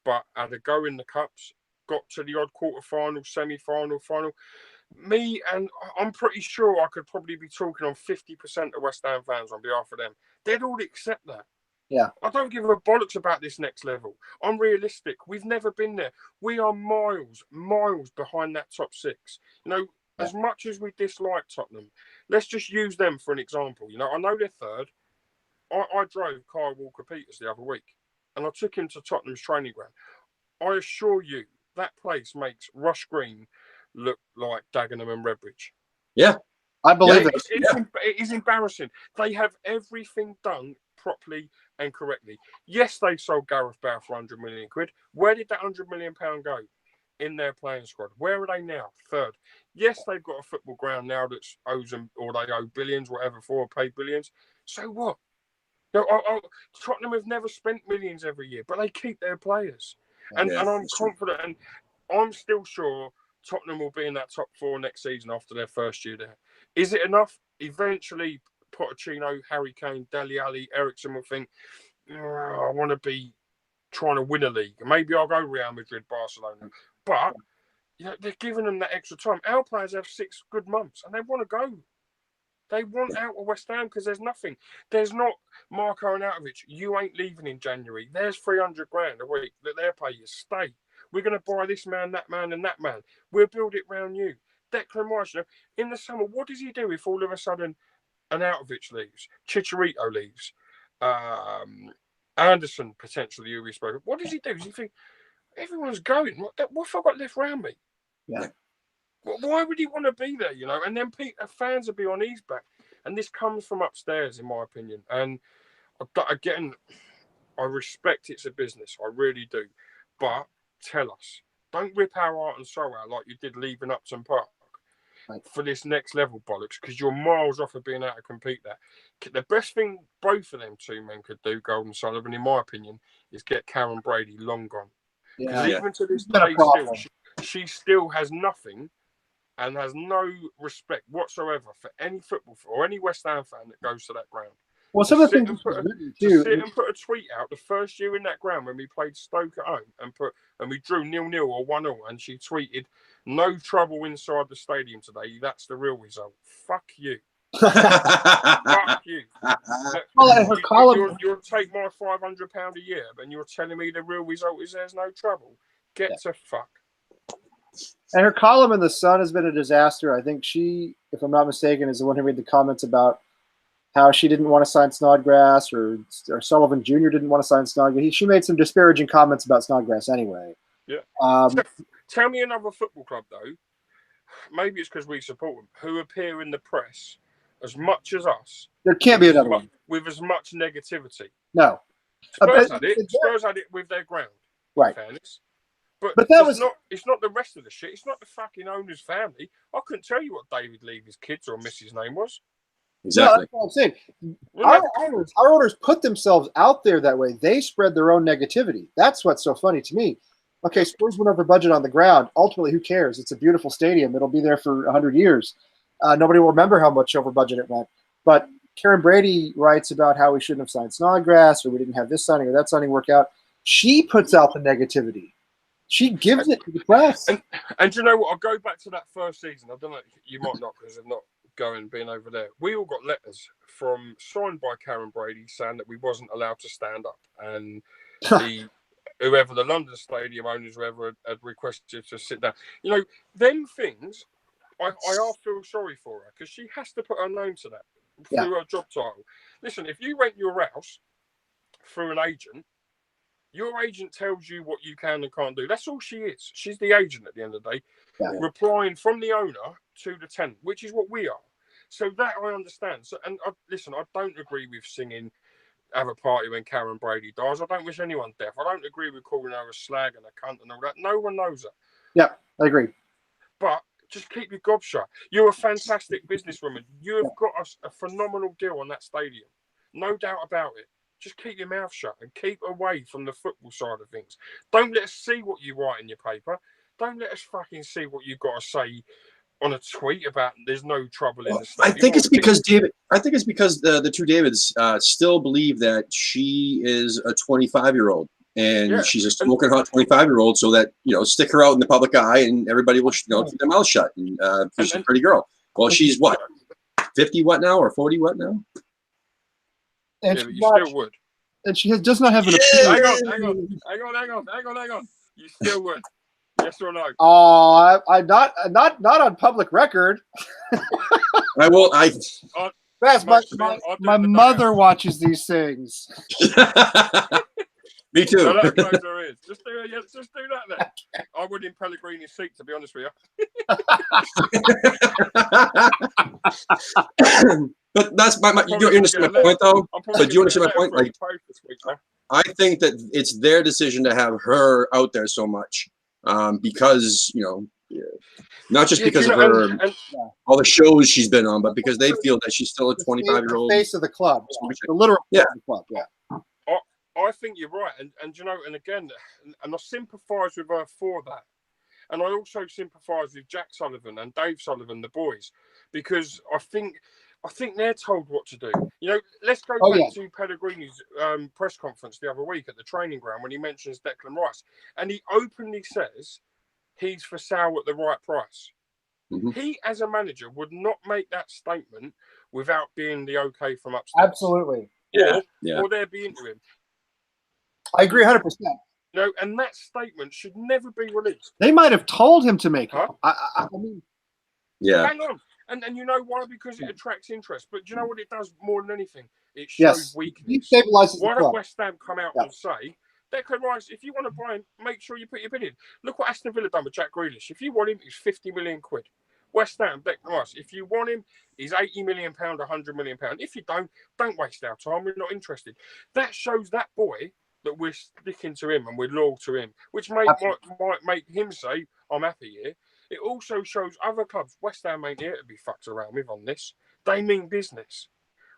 but had a go in the cups, got to the odd quarter-final, semi-final, final. Me and I'm pretty sure I could probably be talking on 50% of West Ham fans on behalf of them. They'd all accept that. Yeah. I don't give a bollocks about this next level. I'm realistic. We've never been there. We are miles behind that top six. You know, as much as we dislike Tottenham, let's just use them for an example. You know, I know they're third. I drove Kyle Walker-Peters the other week, and I took him to Tottenham's training ground. I assure you, that place makes Rush Green look like Dagenham and Redbridge. Yeah. I believe it. It is embarrassing. They have everything done properly and correctly. Yes, they sold Gareth Bale for 100 million quid. Where did that 100 million pound go? In their playing squad. Where are they now? Third. Yes, they've got a football ground now that owes them, or they owe billions, whatever, for, paid billions. So what? You know, Tottenham have never spent millions every year, but they keep their players. And I'm confident, and I'm still sure Tottenham will be in that top four next season after their first year there. Is it enough? Eventually, Pochettino, Harry Kane, Dele Alli, Eriksen will think, I want to be trying to win a league. Maybe I'll go Real Madrid, Barcelona. But you know, they're giving them that extra time. Our players have 6 good months, and they want to go. They want out of West Ham because there's nothing. There's not Marko and Arnautovic. You ain't leaving in January. There's 300 grand a week that they're paying you. Stay. We're going to buy this man, that man, and that man. We'll build it round you. Declan Rice, you know, in the summer, what does he do if all of a sudden Arnautovic leaves, Chicharito leaves, Anderson potentially, who we spoke of? What does he do? Does he think, everyone's going, what have I got left round me? Yeah. Why would he want to be there, you know? And then fans will be on his back. And this comes from upstairs, in my opinion. And again, I respect it's a business. I really do. But tell us. Don't rip our heart and soul out like you did leaving Upton Park for this next level bollocks, because you're miles off of being able to compete there. The best thing both of them two men could do, Gold and Sullivan, in my opinion, is get Karren Brady long gone. Because even to this day, she still has nothing and has no respect whatsoever for any football or any West Ham fan that goes to that ground. Well, some of the things to sit and put a tweet out the first year in that ground when we played Stoke at home and we drew 0-0 or 1-0, and she tweeted, "No trouble inside the stadium today. That's the real result." Fuck you. Fuck you. You'll take my £500 a year, and you're telling me the real result is there's no trouble. Get to fuck. And her column in The Sun has been a disaster. I think she, if I'm not mistaken, is the one who made the comments about how she didn't want to sign Snodgrass, or Sullivan Jr. didn't want to sign Snodgrass. She made some disparaging comments about Snodgrass anyway. Yeah. Tell me another football club, though, maybe it's because we support them, who appear in the press as much as us. There can't be another one. With as much negativity. No. Spurs had it with their ground. Right. Fairness. But that was it's not the rest of the shit. It's not the fucking owner's family. I couldn't tell you what David Levy's kids or Mrs. name was. Exactly. No, that's what I'm saying. Our owners put themselves out there that way. They spread their own negativity. That's what's so funny to me. Okay, Spurs went over budget on the ground. Ultimately, who cares? It's a beautiful stadium. It'll be there for 100 years. Nobody will remember how much over budget it went. But Karren Brady writes about how we shouldn't have signed Snodgrass, or we didn't have this signing or that signing work out. She puts out the negativity. She gives it to the press. And you know what? I'll go back to that first season. I don't know. You might not, because of not being over there. We all got letters signed by Karren Brady saying that we wasn't allowed to stand up, and whoever the London Stadium owners, whoever had requested to sit down. You know, them things. I feel sorry for her, because she has to put her name to that through her job title. Listen, if you rent your house through an agent, your agent tells you what you can and can't do. That's all she is. She's the agent at the end of the day, replying from the owner to the tenant, which is what we are. So that I understand. So, and listen, I don't agree with singing have a party when Karren Brady dies. I don't wish anyone death. I don't agree with calling her a slag and a cunt and all that. No one knows her. Yeah, I agree. But just keep your gob shut. You're a fantastic businesswoman. You have got a phenomenal deal on that stadium. No doubt about it. Just keep your mouth shut and keep away from the football side of things. Don't let us see what you write in your paper. Don't let us fucking see what you've got to say on a tweet about there's no trouble in the stadium. I think it's because David. I think it's because the two Davids still believe that she is a 25-year-old and she's a smoking hot 25-year-old. So that stick her out in the public eye and everybody will keep their mouth shut. And she's a pretty girl. Well, she's what 50 what now or 40 what now? And but you still would. And she does not have an opinion. Hang on. You still would. Yes or no? Oh, I'm not on public record. I will. Baz, my mother watches these things. Me too. So that close her ears. Just do that then. I would in Pellegrini's seat, to be honest with you. But that's you understand my point, though. But do you understand my point? Like, I think that it's their decision to have her out there so much, because not just because of her all the shows she's been on, but because they feel that she's still a 25-year-old face of the club, the literal face of the club. Yeah. I think you're right, and and again, and I sympathise with her for that, and I also sympathise with Jack Sullivan and Dave Sullivan, the boys, because I think they're told what to do. Let's go back to Pellegrini's press conference the other week at the training ground when he mentions Declan Rice, and he openly says he's for sale at the right price. Mm-hmm. He, as a manager, would not make that statement without being the okay from upstairs. Absolutely. Or there be into him. I agree 100%. And that statement should never be released. They might have told him to make it. I mean, hang on. And you know why? Because it attracts interest. But do you know what it does more than anything? It shows weakness. He stabilizes why don't West Ham come out and say, Declan Rice, if you want to buy him, make sure you put your bid in. Look what Aston Villa done with Jack Grealish. If you want him, it's 50 million quid. West Ham, Declan Rice, if you want him, he's 80 million pound, 100 million pound. If you don't waste our time. We're not interested. That shows that boy that we're sticking to him and we're loyal to him, which might make him say, I'm happy here. It also shows other clubs, West Ham ain't here to be fucked around with on this. They mean business.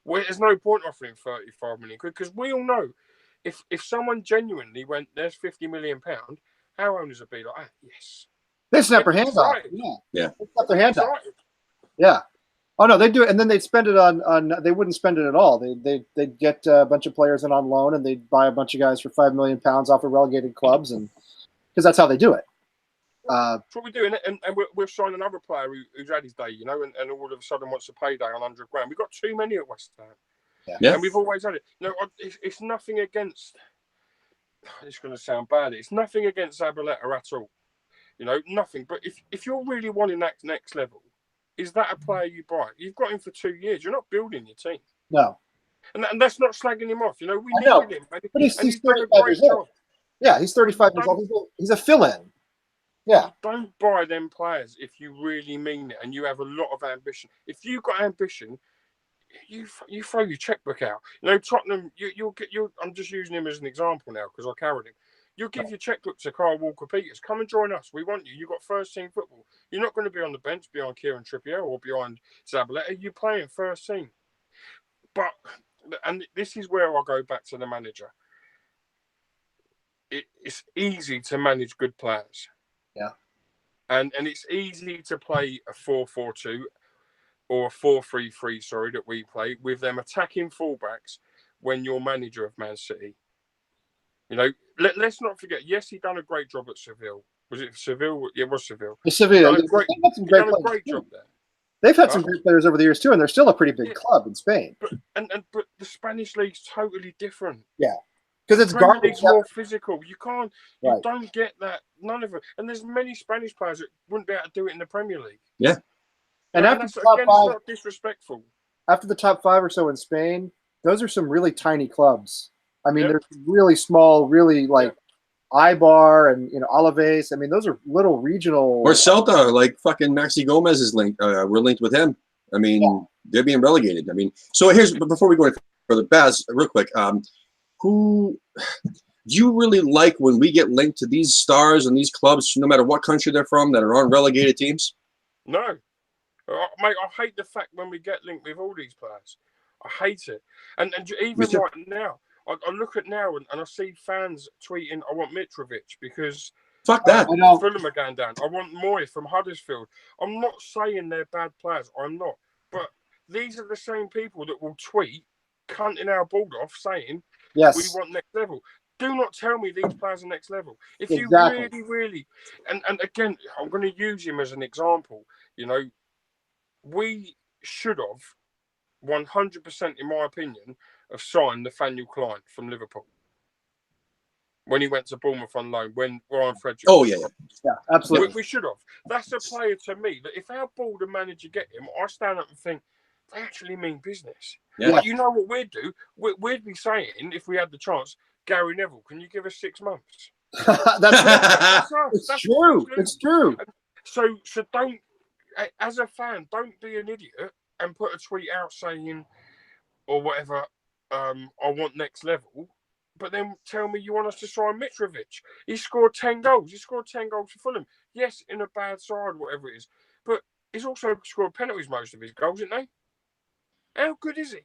There's no point offering 35 million quid because we all know if someone genuinely went, there's 50 million pound, our owners would be like, yes. They snap their hands off. Yeah. They snap their hands off. Yeah. Oh no, they do it, and then they'd spend it on. They wouldn't spend it at all. They'd get a bunch of players in on loan, and they'd buy a bunch of guys for £5 million off of relegated clubs, and because that's how they do it. That's what we do, and we've signed another player who's had his day, and all of a sudden wants a payday on £100 grand. We've got too many at West Ham, and we've always had it. It's nothing against. It's going to sound bad. It's nothing against Zabaleta at all. Nothing. But if you're really wanting that next level. Is that a player you buy? You've got him for 2 years. You're not building your team. No. And that's not slagging him off. We needed him. But he's 35 years old. Yeah, he's 35 years old. He's a fill-in. Yeah. Don't buy them players if you really mean it and you have a lot of ambition. If you've got ambition, you throw your checkbook out. Tottenham, you'll get. I'm just using him as an example now because I carried him. You'll give your checkbook to Kyle Walker-Peters. Come and join us. We want you. You've got first-team football. You're not going to be on the bench behind Kieran Trippier or behind Zabaleta. You're playing first team. And this is where I go back to the manager. It's easy to manage good players. Yeah. And it's easy to play a 4-4-2 or a 4-3-3, that we play, with them attacking fullbacks when you're manager of Man City. Let's not forget. Yes, he done a great job at Seville. Was it Seville? Yeah, it was Seville. Seville. They've done a great job there. They've had some great players over the years too, and they're still a pretty big club in Spain. But the Spanish league's totally different. Yeah, because it's garbage. More physical. You can't. You don't get that. None of it. And there's many Spanish players that wouldn't be able to do it in the Premier League. Yeah. And after that's, the top five, not disrespectful. After the top 5 or so in Spain, those are some really tiny clubs. I mean, they're really small, really like Ibar and Alaves. I mean, those are little regional. Or Celta, like fucking Maxi Gomez is linked. We're linked with him. I mean, they're being relegated. I mean, so here's before we go. brother Baz, real quick. Who do you really like when we get linked to these stars and these clubs, no matter what country they're from, that are on relegated teams? No. Mate, I hate the fact when we get linked with all these players. I hate it. And even right now, I look at now and I see fans tweeting, I want Mitrovic because fuck that. Fulham are going down. I want Moy from Huddersfield. I'm not saying they're bad players. I'm not. But these are the same people that will tweet, cunting our ball off, saying, we want next level. Do not tell me these players are next level. If you really, and again, I'm going to use him as an example. You know, we should have 100%, in my opinion, have signed Nathaniel Klein from Liverpool when he went to Bournemouth on loan, when Ryan Frederick. Oh, yeah, absolutely. We should have. That's a player to me that if our board and manager get him, I stand up and think, they actually mean business. Yeah. But you know what we'd do? We'd be saying, if we had the chance, Gary Neville, can you give us 6 months? It's true. It's true. So don't, as a fan, don't be an idiot and put a tweet out saying, or whatever, I want next level, but then tell me you want us to sign Mitrovic. He scored 10 goals. He scored 10 goals for Fulham. Yes, in a bad side, whatever it is. But he's also scored penalties most of his goals, isn't he? How good is he?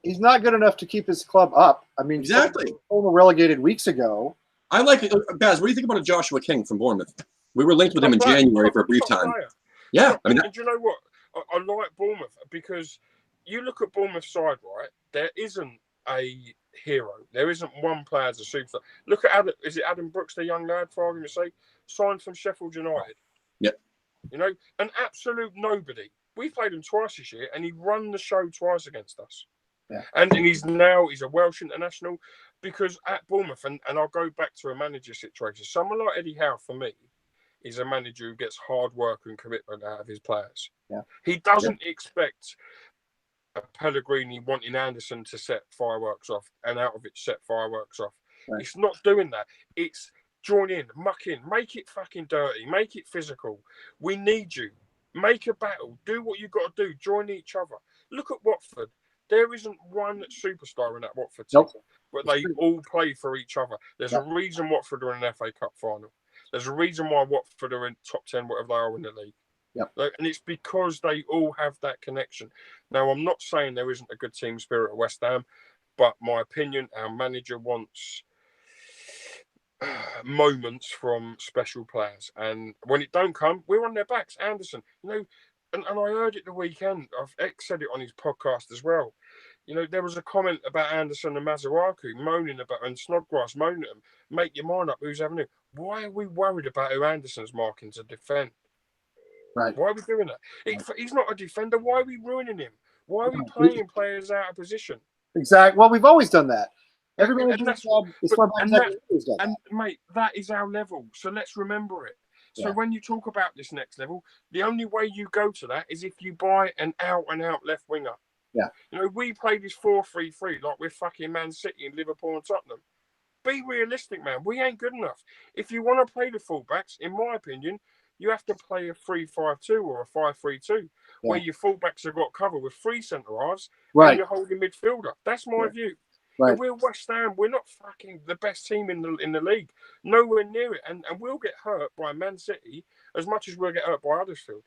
He's not good enough to keep his club up. I mean, exactly. Fulham were relegated weeks ago. I like it. Baz, what do you think about a Joshua King from Bournemouth? We were linked with him in January for a brief time. Yeah. And do you know what? I like Bournemouth because you look at Bournemouth's side, right? There isn't a hero. There isn't one player as a superstar. Look at Adam. Is it Adam Brooks, the young lad, for argument's sake, signed from Sheffield United? Yep. You know, an absolute nobody. We played him twice this year, and he run the show twice against us. Yeah. And he's a Welsh international because at Bournemouth, and I'll go back to a manager situation. Someone like Eddie Howe, for me, is a manager who gets hard work and commitment out of his players. Yeah. He doesn't expect a Pellegrini wanting Anderson to set fireworks off and out of it set fireworks off. Right. It's not doing that. It's join in, muck in, make it fucking dirty, make it physical. We need you. Make a battle. Do what you've got to do. Join each other. Look at Watford. There isn't one superstar in that Watford team, but they all play for each other. There's a reason Watford are in an FA Cup final. There's a reason why Watford are in top 10, whatever they are in the league. Yep. And it's because they all have that connection. Now, I'm not saying there isn't a good team spirit at West Ham, but my opinion, our manager wants moments from special players. And when it don't come, we're on their backs. Anderson, you know, and I heard it the weekend. X said it on his podcast as well. You know, there was a comment about Anderson and Masuaku moaning about, and Snodgrass moaning at them. Make your mind up who's having it. Why are we worried about who Anderson's marking to defend? Right. Why are we doing that? He's not a defender. Why are we ruining him? Why are we playing players out of position? Exactly. Well, we've always done that. Everybody and mate, that is our level. So let's remember it. So when you talk about this next level, the only way you go to that is if you buy an out-and-out left winger. Yeah. You know, we play this 4-3-3 like we're fucking Man City and Liverpool and Tottenham. Be realistic, man. We ain't good enough. If you want to play the fullbacks, in my opinion, you have to play a 3-5-2 or a 5-3-2, where your fullbacks have got cover with 3 centre-halves and you're holding midfielder. That's my view. Right. We're West Ham. We're not fucking the best team in the league. Nowhere near it. And we'll get hurt by Man City as much as we'll get hurt by Huddersfield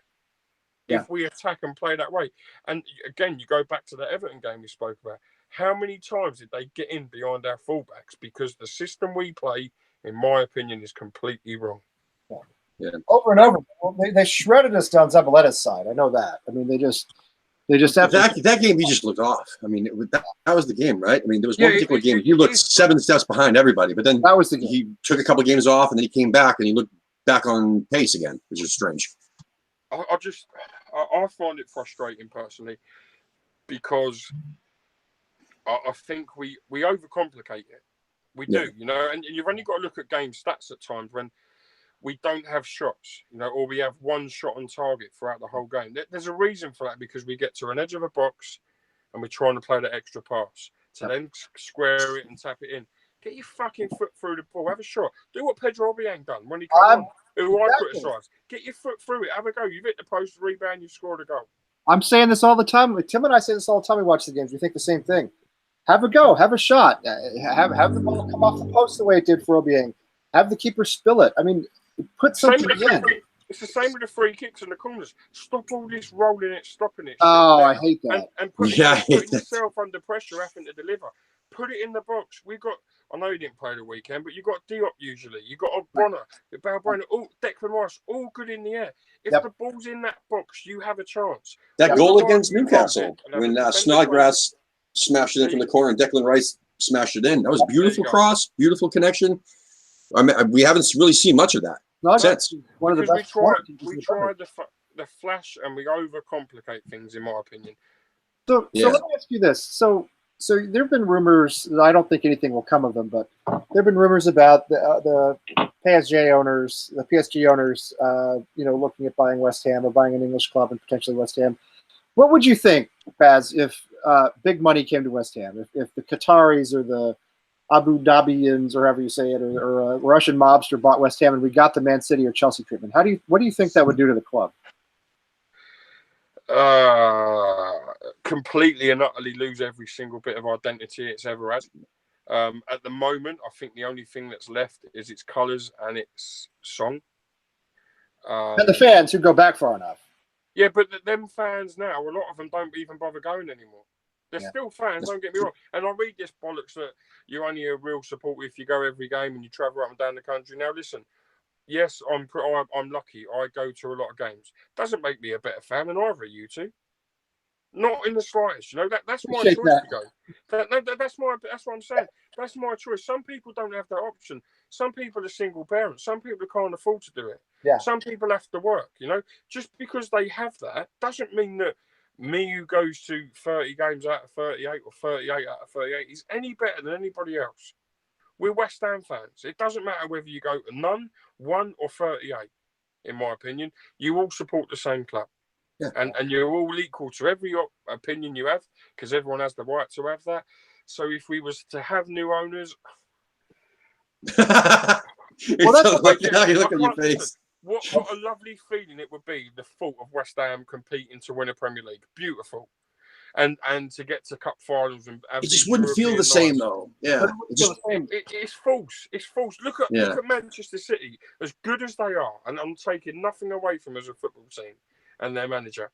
if we attack and play that way. And again, you go back to the Everton game we spoke about. How many times did they get in behind our fullbacks? Because the system we play, in my opinion, is completely wrong. Yeah. Over and over. Well, they shredded us down Zabaletta's side. I know that. I mean, they just have that game. He just looked off. I mean, that was the game, right? I mean, there was one particular game. He looked 7 steps behind everybody, but then that was the game. He took a couple of games off, and then he came back, and he looked back on pace again, which is strange. I find it frustrating personally because I think we overcomplicate it. We do, you know, and you've only got to look at game stats at times when we don't have shots, you know, or we have one shot on target throughout the whole game. There's a reason for that because we get to an edge of a box and we're trying to play the extra pass to then square it and tap it in. Get your fucking foot through the ball. Have a shot. Do what Pedro Obiang done when he came on, who I criticise. Get your foot through it. Have a go. You've hit the post, rebound, you've scored a goal. I'm saying this all the time. Tim and I say this all the time. We watch the games. We think the same thing. have a go, have a shot, have the ball come off the post the way it did for Obiang. Have the keeper spill it. I mean, put something in. It's the same with the free kicks in the corners. Stop all this rolling it, stopping it. Oh, I hate that. And putting yourself under pressure, having to deliver. Put it in the box. I know you didn't play the weekend, but you got Diop usually. You got Bonner, Balbuena, Declan Rice, all good in the air. If the ball's in that box, you have a chance. That goal against Newcastle, when Snodgrass smashed it in from the corner and Declan Rice smashed it in. That was a beautiful cross, beautiful connection. I mean, we haven't really seen much of that. Since. One of the best. We tried the flash and we overcomplicate things, in my opinion. So let me ask you this. So there have been rumors. I don't think anything will come of them, but there have been rumors about the PSG owners, looking at buying West Ham or buying an English club and potentially West Ham. What would you think, Baz, if big money came to West Ham? If the Qataris or the Abu Dhabians, or however you say it, or a Russian mobster bought West Ham and we got the Man City or Chelsea treatment, what do you think that would do to the club? Completely and utterly lose every single bit of identity it's ever had. At the moment, I think the only thing that's left is its colours and its song. And the fans who go back far enough. Yeah, but them fans now, a lot of them don't even bother going anymore. They're still fans, don't get me wrong. And I read this bollocks that you're only a real supporter if you go every game and you travel up and down the country. Now, listen, yes, I'm lucky. I go to a lot of games. Doesn't make me a better fan than either of you two. Not in the slightest. That's my choice to go. That's what I'm saying. That's my choice. Some people don't have that option. Some people are single parents. Some people can't afford to do it. Yeah. Some people have to work. Just because they have that doesn't mean that me who goes to 30 games out of 38 or 38 out of 38 is any better than anybody else. We're West Ham fans. It doesn't matter whether you go to none, 1 or 38, in my opinion. You all support the same club. Yeah. And you're all equal to every opinion you have, because everyone has the right to have that. So if we was to have new owners... Look at your face. What a lovely feeling it would be, the thought of West Ham competing to win a Premier League. Beautiful. And to get to cup finals and have it just wouldn't feel the same though. Yeah. It's false. It's false. Look at Manchester City, as good as they are, and I'm taking nothing away from as a football team and their manager.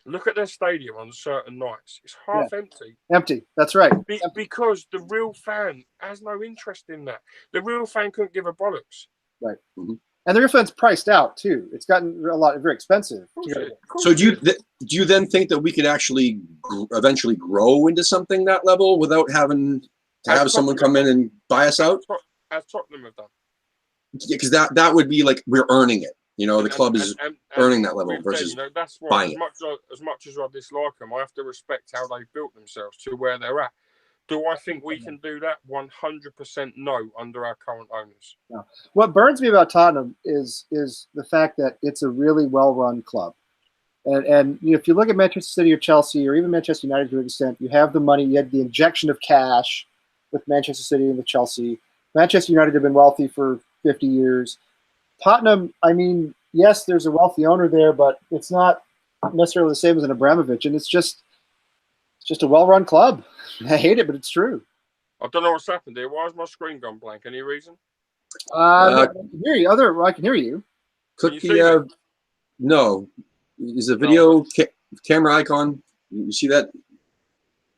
Look at their stadium on certain nights. It's half empty. Empty. That's right. Because the real fan has no interest in that. The real fan couldn't give a bollocks. Right. Mm-hmm. And the real fan's priced out too. It's gotten very expensive. So do you then think that we could actually eventually grow into something that level without having to have someone come in and buy us out? As Tottenham have done. Yeah, because that would be like we're earning it. The club is earning that level versus that's why buying as much as I dislike them, I have to respect how they've built themselves to where they're at. Do I think we can do that? 100% no, under our current owners. No. What burns me about Tottenham is the fact that it's a really well-run club. And if you look at Manchester City or Chelsea or even Manchester United to an extent, you have the money, you had the injection of cash with Manchester City and with Chelsea. Manchester United have been wealthy for 50 years. Tottenham, I mean, yes, there's a wealthy owner there, but it's not necessarily the same as an Abramovich, and it's just a well-run club. I hate it, but it's true. I don't know what's happened here. Why is my screen gone blank? Any reason? I can hear you. I can hear you. Click the no. Is the video camera icon? You see that?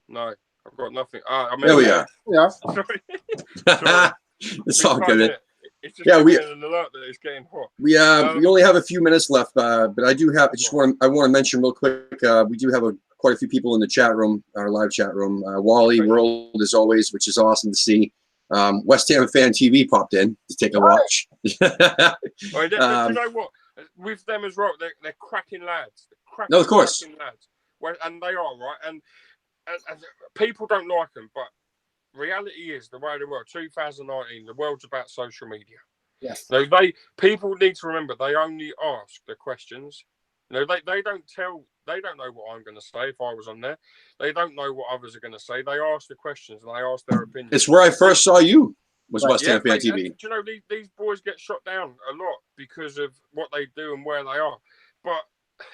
No, I've got nothing. There we are. Yeah. Sorry. It's all good. It's just an alert that it's getting hot. We only have a few minutes left, but I want to mention real quick. We do have quite a few people in the chat room, our live chat room. Wally World, as always, which is awesome to see. West Ham Fan TV popped in to take a watch. You know what? With them as well, they're cracking lads. No, of course. Cracking lads. And they are, right? And people don't like them, but reality is the way of the world. 2019, the world's about social media. Yes. So people need to remember they only ask the questions. They don't know what I'm going to say if I was on there. They don't know what others are going to say. They ask the questions and they ask their opinions. It's where I first saw you. Was West Ham Fan TV. Do you know these boys get shot down a lot because of what they do and where they are? But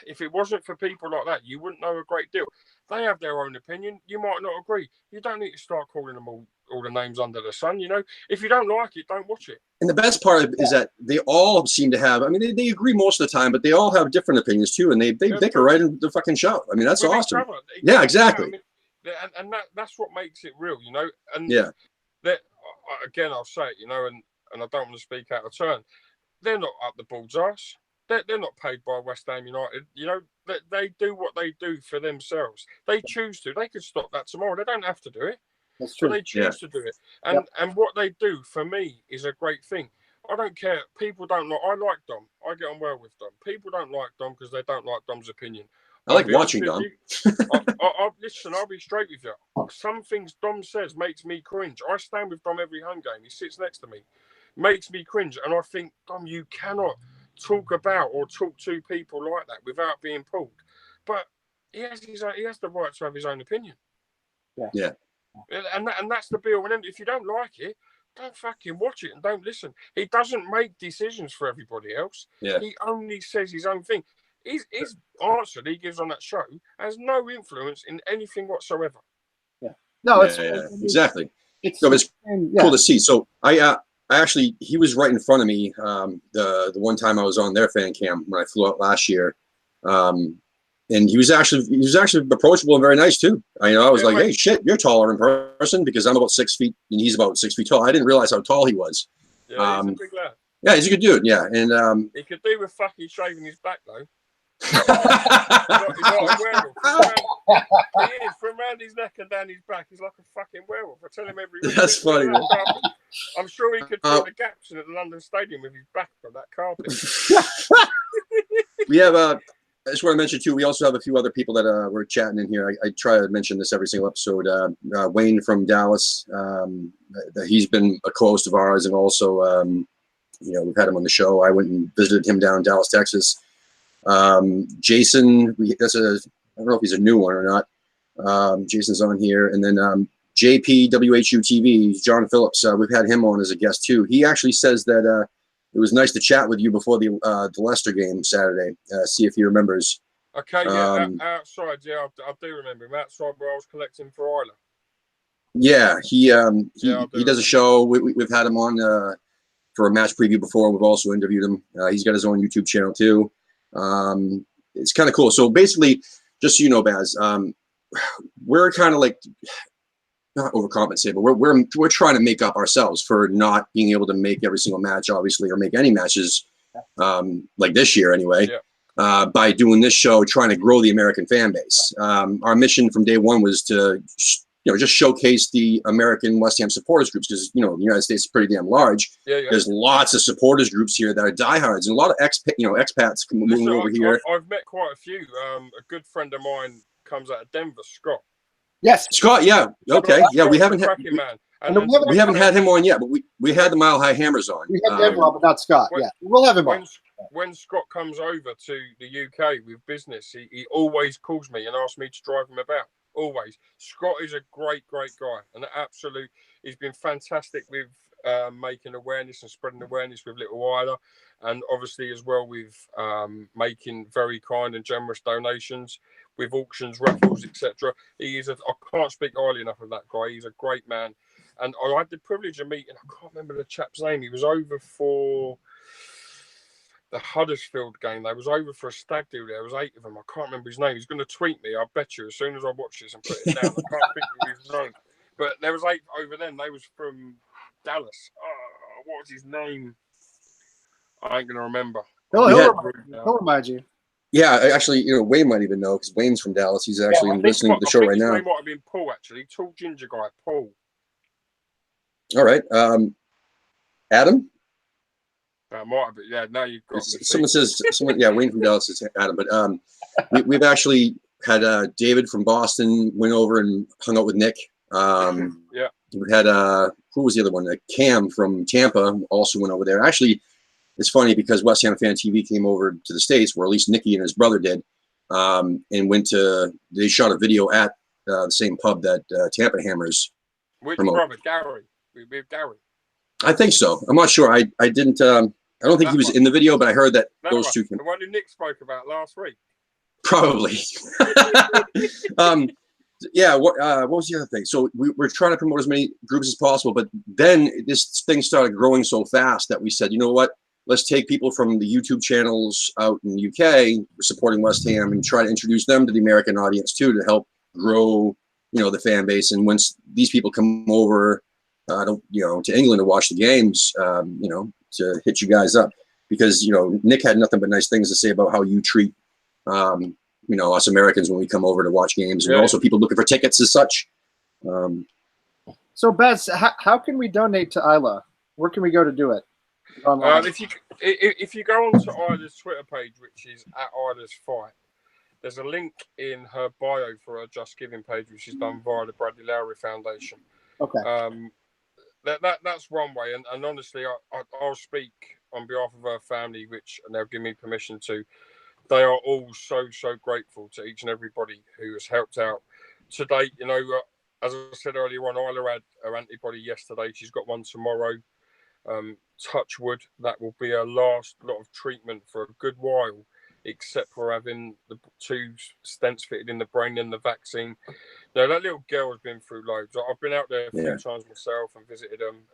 if it wasn't for people like that, you wouldn't know a great deal. They have their own opinion. You might not agree. You don't need to start calling them all the names under the sun. You know, if you don't like it, don't watch it. And the best part is that they all seem to have, I mean, they agree most of the time, but they all have different opinions too. And they bicker right in the fucking show. I mean, that's With awesome. Yeah, exactly. I mean, and that's what makes it real, you know. And yeah, that again, I'll say it, you know, and I don't want to speak out of turn. They're not up the ball's ass. They're not paid by West Ham United. You know, they do what they do for themselves. They choose to. They could stop that tomorrow. They don't have to do it. That's true. But they choose to do it. And what they do for me is a great thing. I don't care. People don't like. I like Dom. I get on well with Dom. People don't like Dom because they don't like Dom's opinion. I like watching Dom. Listen, I'll be straight with you. Some things Dom says makes me cringe. I stand with Dom every home game. He sits next to me. Makes me cringe. And I think, Dom, you cannot talk about or talk to people like that without being pulled. But he has the right to have his own opinion. Yeah. And that's the be all and end. If you don't like it, don't fucking watch it and don't listen. He doesn't make decisions for everybody else. Yeah. He only says his own thing. His answer that he gives on that show has no influence in anything whatsoever. Yeah. No, exactly. It's cool to see. So I actually, he was right in front of me the one time I was on their fan cam when I flew out last year. And he was actually approachable and very nice too. I was like, hey, shit, you're taller in person, because I'm about 6 feet and he's about 6 feet tall. I didn't realize how tall he was. Yeah, he's a big lad. Yeah, he's a good dude. Yeah, and he could do with fucking shaving his back though. He's not a werewolf. He is from around his neck and down his back. He's like a fucking werewolf. I tell him every week. That's funny. Man. I'm sure he could fill the gaps in at the London Stadium with his back on that carpet. We have I just want to mention too, we also have a few other people that we're chatting in here. I try to mention this every single episode. Wayne from Dallas, he's been a co-host of ours, and also we've had him on the show. I went and visited him down in Dallas, Texas. Jason, I don't know if he's a new one or not. Jason's on here, and then JPWHU TV, John Phillips. We've had him on as a guest too. He actually says that it was nice to chat with you before the Leicester game Saturday. See if he remembers. Okay, yeah, outside, yeah, I do remember him. Outside where I was collecting for Isla. Yeah, he does a show. We've had him on for a match preview before. We've also interviewed him. He's got his own YouTube channel too. It's kind of cool. So basically, just so you know, Baz, we're kind of like, not overcompensate, but we're trying to make up ourselves for not being able to make every single match, obviously, or make any matches like this year anyway. Yeah. By doing this show, trying to grow the American fan base. Our mission from day one was to just showcase the American West Ham supporters groups, because the United States is pretty damn large. Yeah. There's lots of supporters groups here that are diehards, and a lot of expats moving over here. I've met quite a few. A good friend of mine comes out of Denver, Scott. Yes, Scott. Yeah. Okay. Yeah, we haven't had we haven't had him on yet, but we had the Mile High Hammers on. We had Denver on, but not Scott. We'll have him on. When Scott comes over to the UK with business, he always calls me and asks me to drive him about. Always. Scott is a great guy, and he's been fantastic with making awareness and spreading awareness with Little Isla, and obviously as well with making very kind and generous donations with auctions, raffles, etc. I can't speak highly enough of that guy. He's a great man, and I had the privilege of meeting, I can't remember the chap's name. He was over for the Huddersfield game. They was over for a stag do. There was 8 of them. I can't remember his name. He's going to tweet me, I bet you, as soon as I watch this and put it down. I can't think of his name. But there was 8 over them. They was from Dallas. What was his name? I ain't going to remember. He'll remind you. Yeah, actually, Wayne might even know, because Wayne's from Dallas. He's actually listening to the show right now. His name might have been Paul, actually. Tall ginger guy, Paul. All right. Adam? That might have been. Yeah, now you've got someone. Yeah, Wayne from Dallas is Adam. But we've actually had David from Boston went over and hung out with Nick. Yeah. We had who was the other one? Cam from Tampa also went over there. Actually, it's funny because West Ham Fan TV came over to the States, where at least Nicky and his brother did, and they shot a video at the same pub that Tampa Hammers. Which brother? Gary. With Gary. I think so. I'm not sure. I didn't. I don't think he was in the video, but I heard that those two. The one who Nick spoke about last week. Probably. Yeah. What was the other thing? So we're trying to promote as many groups as possible, but then this thing started growing so fast that we said, you know what? Let's take people from the YouTube channels out in the UK supporting West Ham and try to introduce them to the American audience too, to help grow, the fan base. And once these people come over, to England to watch the games, to hit you guys up, because Nick had nothing but nice things to say about how you treat, us Americans when we come over to watch games, and also people looking for tickets as such. So Baz, how can we donate to Isla? Where can we go to do it? If you go onto Isla's Twitter page, which is @Isla's there's a link in her bio for her Just Giving page, which is done via the Bradley Lowry Foundation. Okay. That's one way, and honestly, I'll speak on behalf of her family, and they'll give me permission to. They are all so grateful to each and everybody who has helped out to date. As I said earlier on, Isla had her antibody yesterday. She's got one tomorrow. Touch wood, that will be her last lot of treatment for a good while, except for having the 2 stents fitted in the brain and the vaccine. Now, that little girl has been through loads. I've been out there a few times myself and visited them.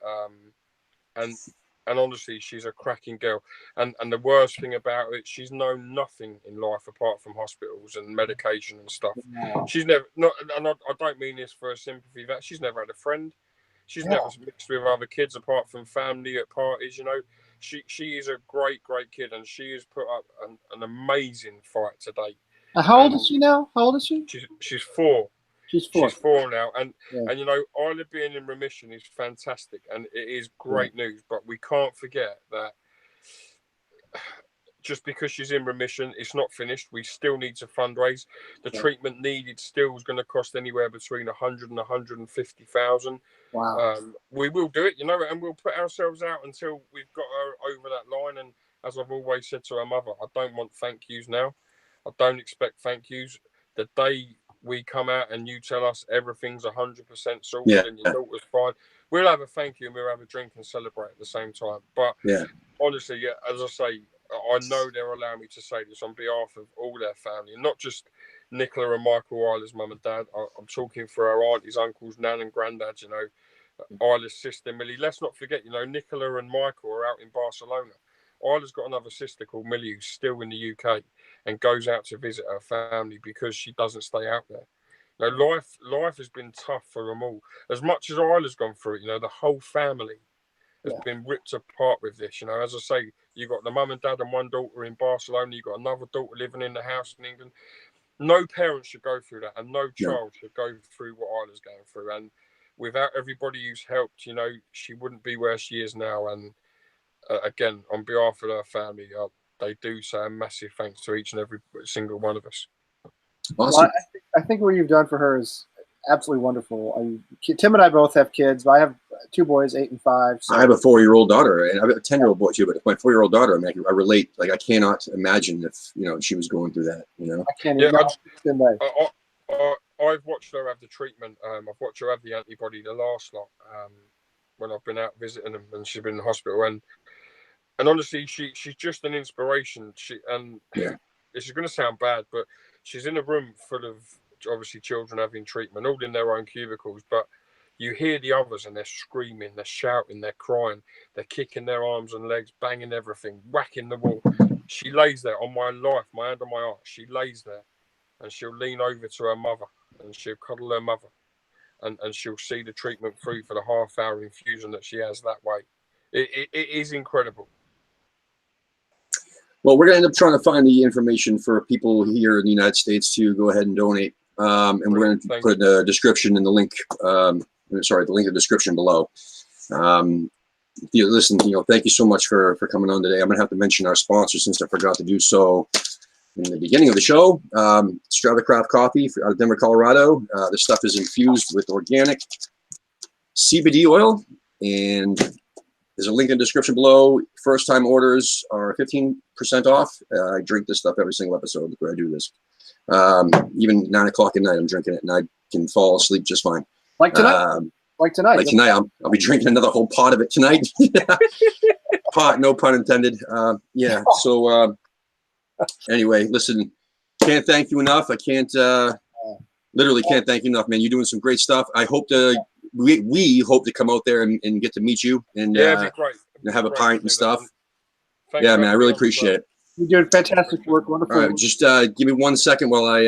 And honestly, she's a cracking girl. And the worst thing about it, she's known nothing in life apart from hospitals and medication and stuff. Wow. She's never, and I don't mean this for a sympathy, that she's never had a friend. She's never mixed with other kids apart from family at parties. She is a great kid, and she has put up an amazing fight today. How old is she now? How old is she? She's 4. She's 4. She's 4 now, and Isla being in remission is fantastic, and it is great news. But we can't forget that just because she's in remission, it's not finished. We still need to fundraise. The treatment needed still is going to cost anywhere between 100 and 150,000. Wow. We will do it, and we'll put ourselves out until we've got her over that line. And as I've always said to her mother, I don't want thank yous now. I don't expect thank yous. The day we come out and you tell us everything's 100% sorted and your daughter's fine, we'll have a thank you and we'll have a drink and celebrate at the same time. But honestly, as I say, I know they're allowing me to say this on behalf of all their family, and not just Nicola and Michael Isla's mum and dad. I'm talking for our aunties, uncles, nan and granddad, Isla's sister Millie. Let's not forget, Nicola and Michael are out in Barcelona. Isla's got another sister called Millie who's still in the UK and goes out to visit her family because she doesn't stay out there. Life has been tough for them all. As much as Isla's gone through it, the whole family has been ripped apart with this. As I say, you've got the mum and dad and one daughter in Barcelona. You've got another daughter living in the house in England. No parent should go through that, and no child should go through what Isla's going through. And without everybody who's helped, she wouldn't be where she is now. And again, on behalf of her family, they do say a massive thanks to each and every single one of us. Awesome. Well, I think what you've done for her is absolutely wonderful. Tim and I both have kids. I have 2 boys, 8 and 5. So. I have a 4-year-old daughter, and I have a 10-year-old boy too. But my 4-year-old daughter, I relate. Like, I cannot imagine if she was going through that. I can't imagine. I've watched her have the treatment. I've watched her have the antibody, the last lot, when I've been out visiting them, and she's been in the hospital. And honestly, she's just an inspiration. This is going to sound bad, but she's in a room full of obviously children having treatment, all in their own cubicles. But you hear the others, and they're screaming, they're shouting, they're crying, they're kicking their arms and legs, banging everything, whacking the wall. She lays there on my life, my hand on my heart. She lays there, and she'll lean over to her mother, and she'll cuddle her mother, and she'll see the treatment through for the half-hour infusion that she has that way. It is incredible. Well, we're going to end up trying to find the information for people here in the United States to go ahead and donate. And we're going to put the description in the link. The link in the description below. Listen, thank you so much for coming on today. I'm going to have to mention our sponsor since I forgot to do so in the beginning of the show. Strata Craft Coffee out of Denver, Colorado. This stuff is infused with organic CBD oil, and there's a link in the description below. First time orders are 15% off. I drink this stuff every single episode before I do this. Even 9 o'clock at night, I'm drinking it, and I can fall asleep just fine. Like tonight? Like tonight, I'll be drinking another whole pot of it tonight. Pot, no pun intended. So anyway, listen, can't thank you enough. I can't literally can't thank you enough, man. You're doing some great stuff. I hope we hope to come out there and get to meet you and it'd be great. Have a pint and stuff. Thanks, yeah, man, I really appreciate it. You're doing fantastic work. Wonderful. All right, just give me 1 second while I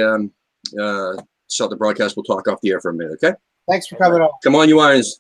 start the broadcast. We'll talk off the air for a minute, okay? Thanks for coming on. Come on, you irons.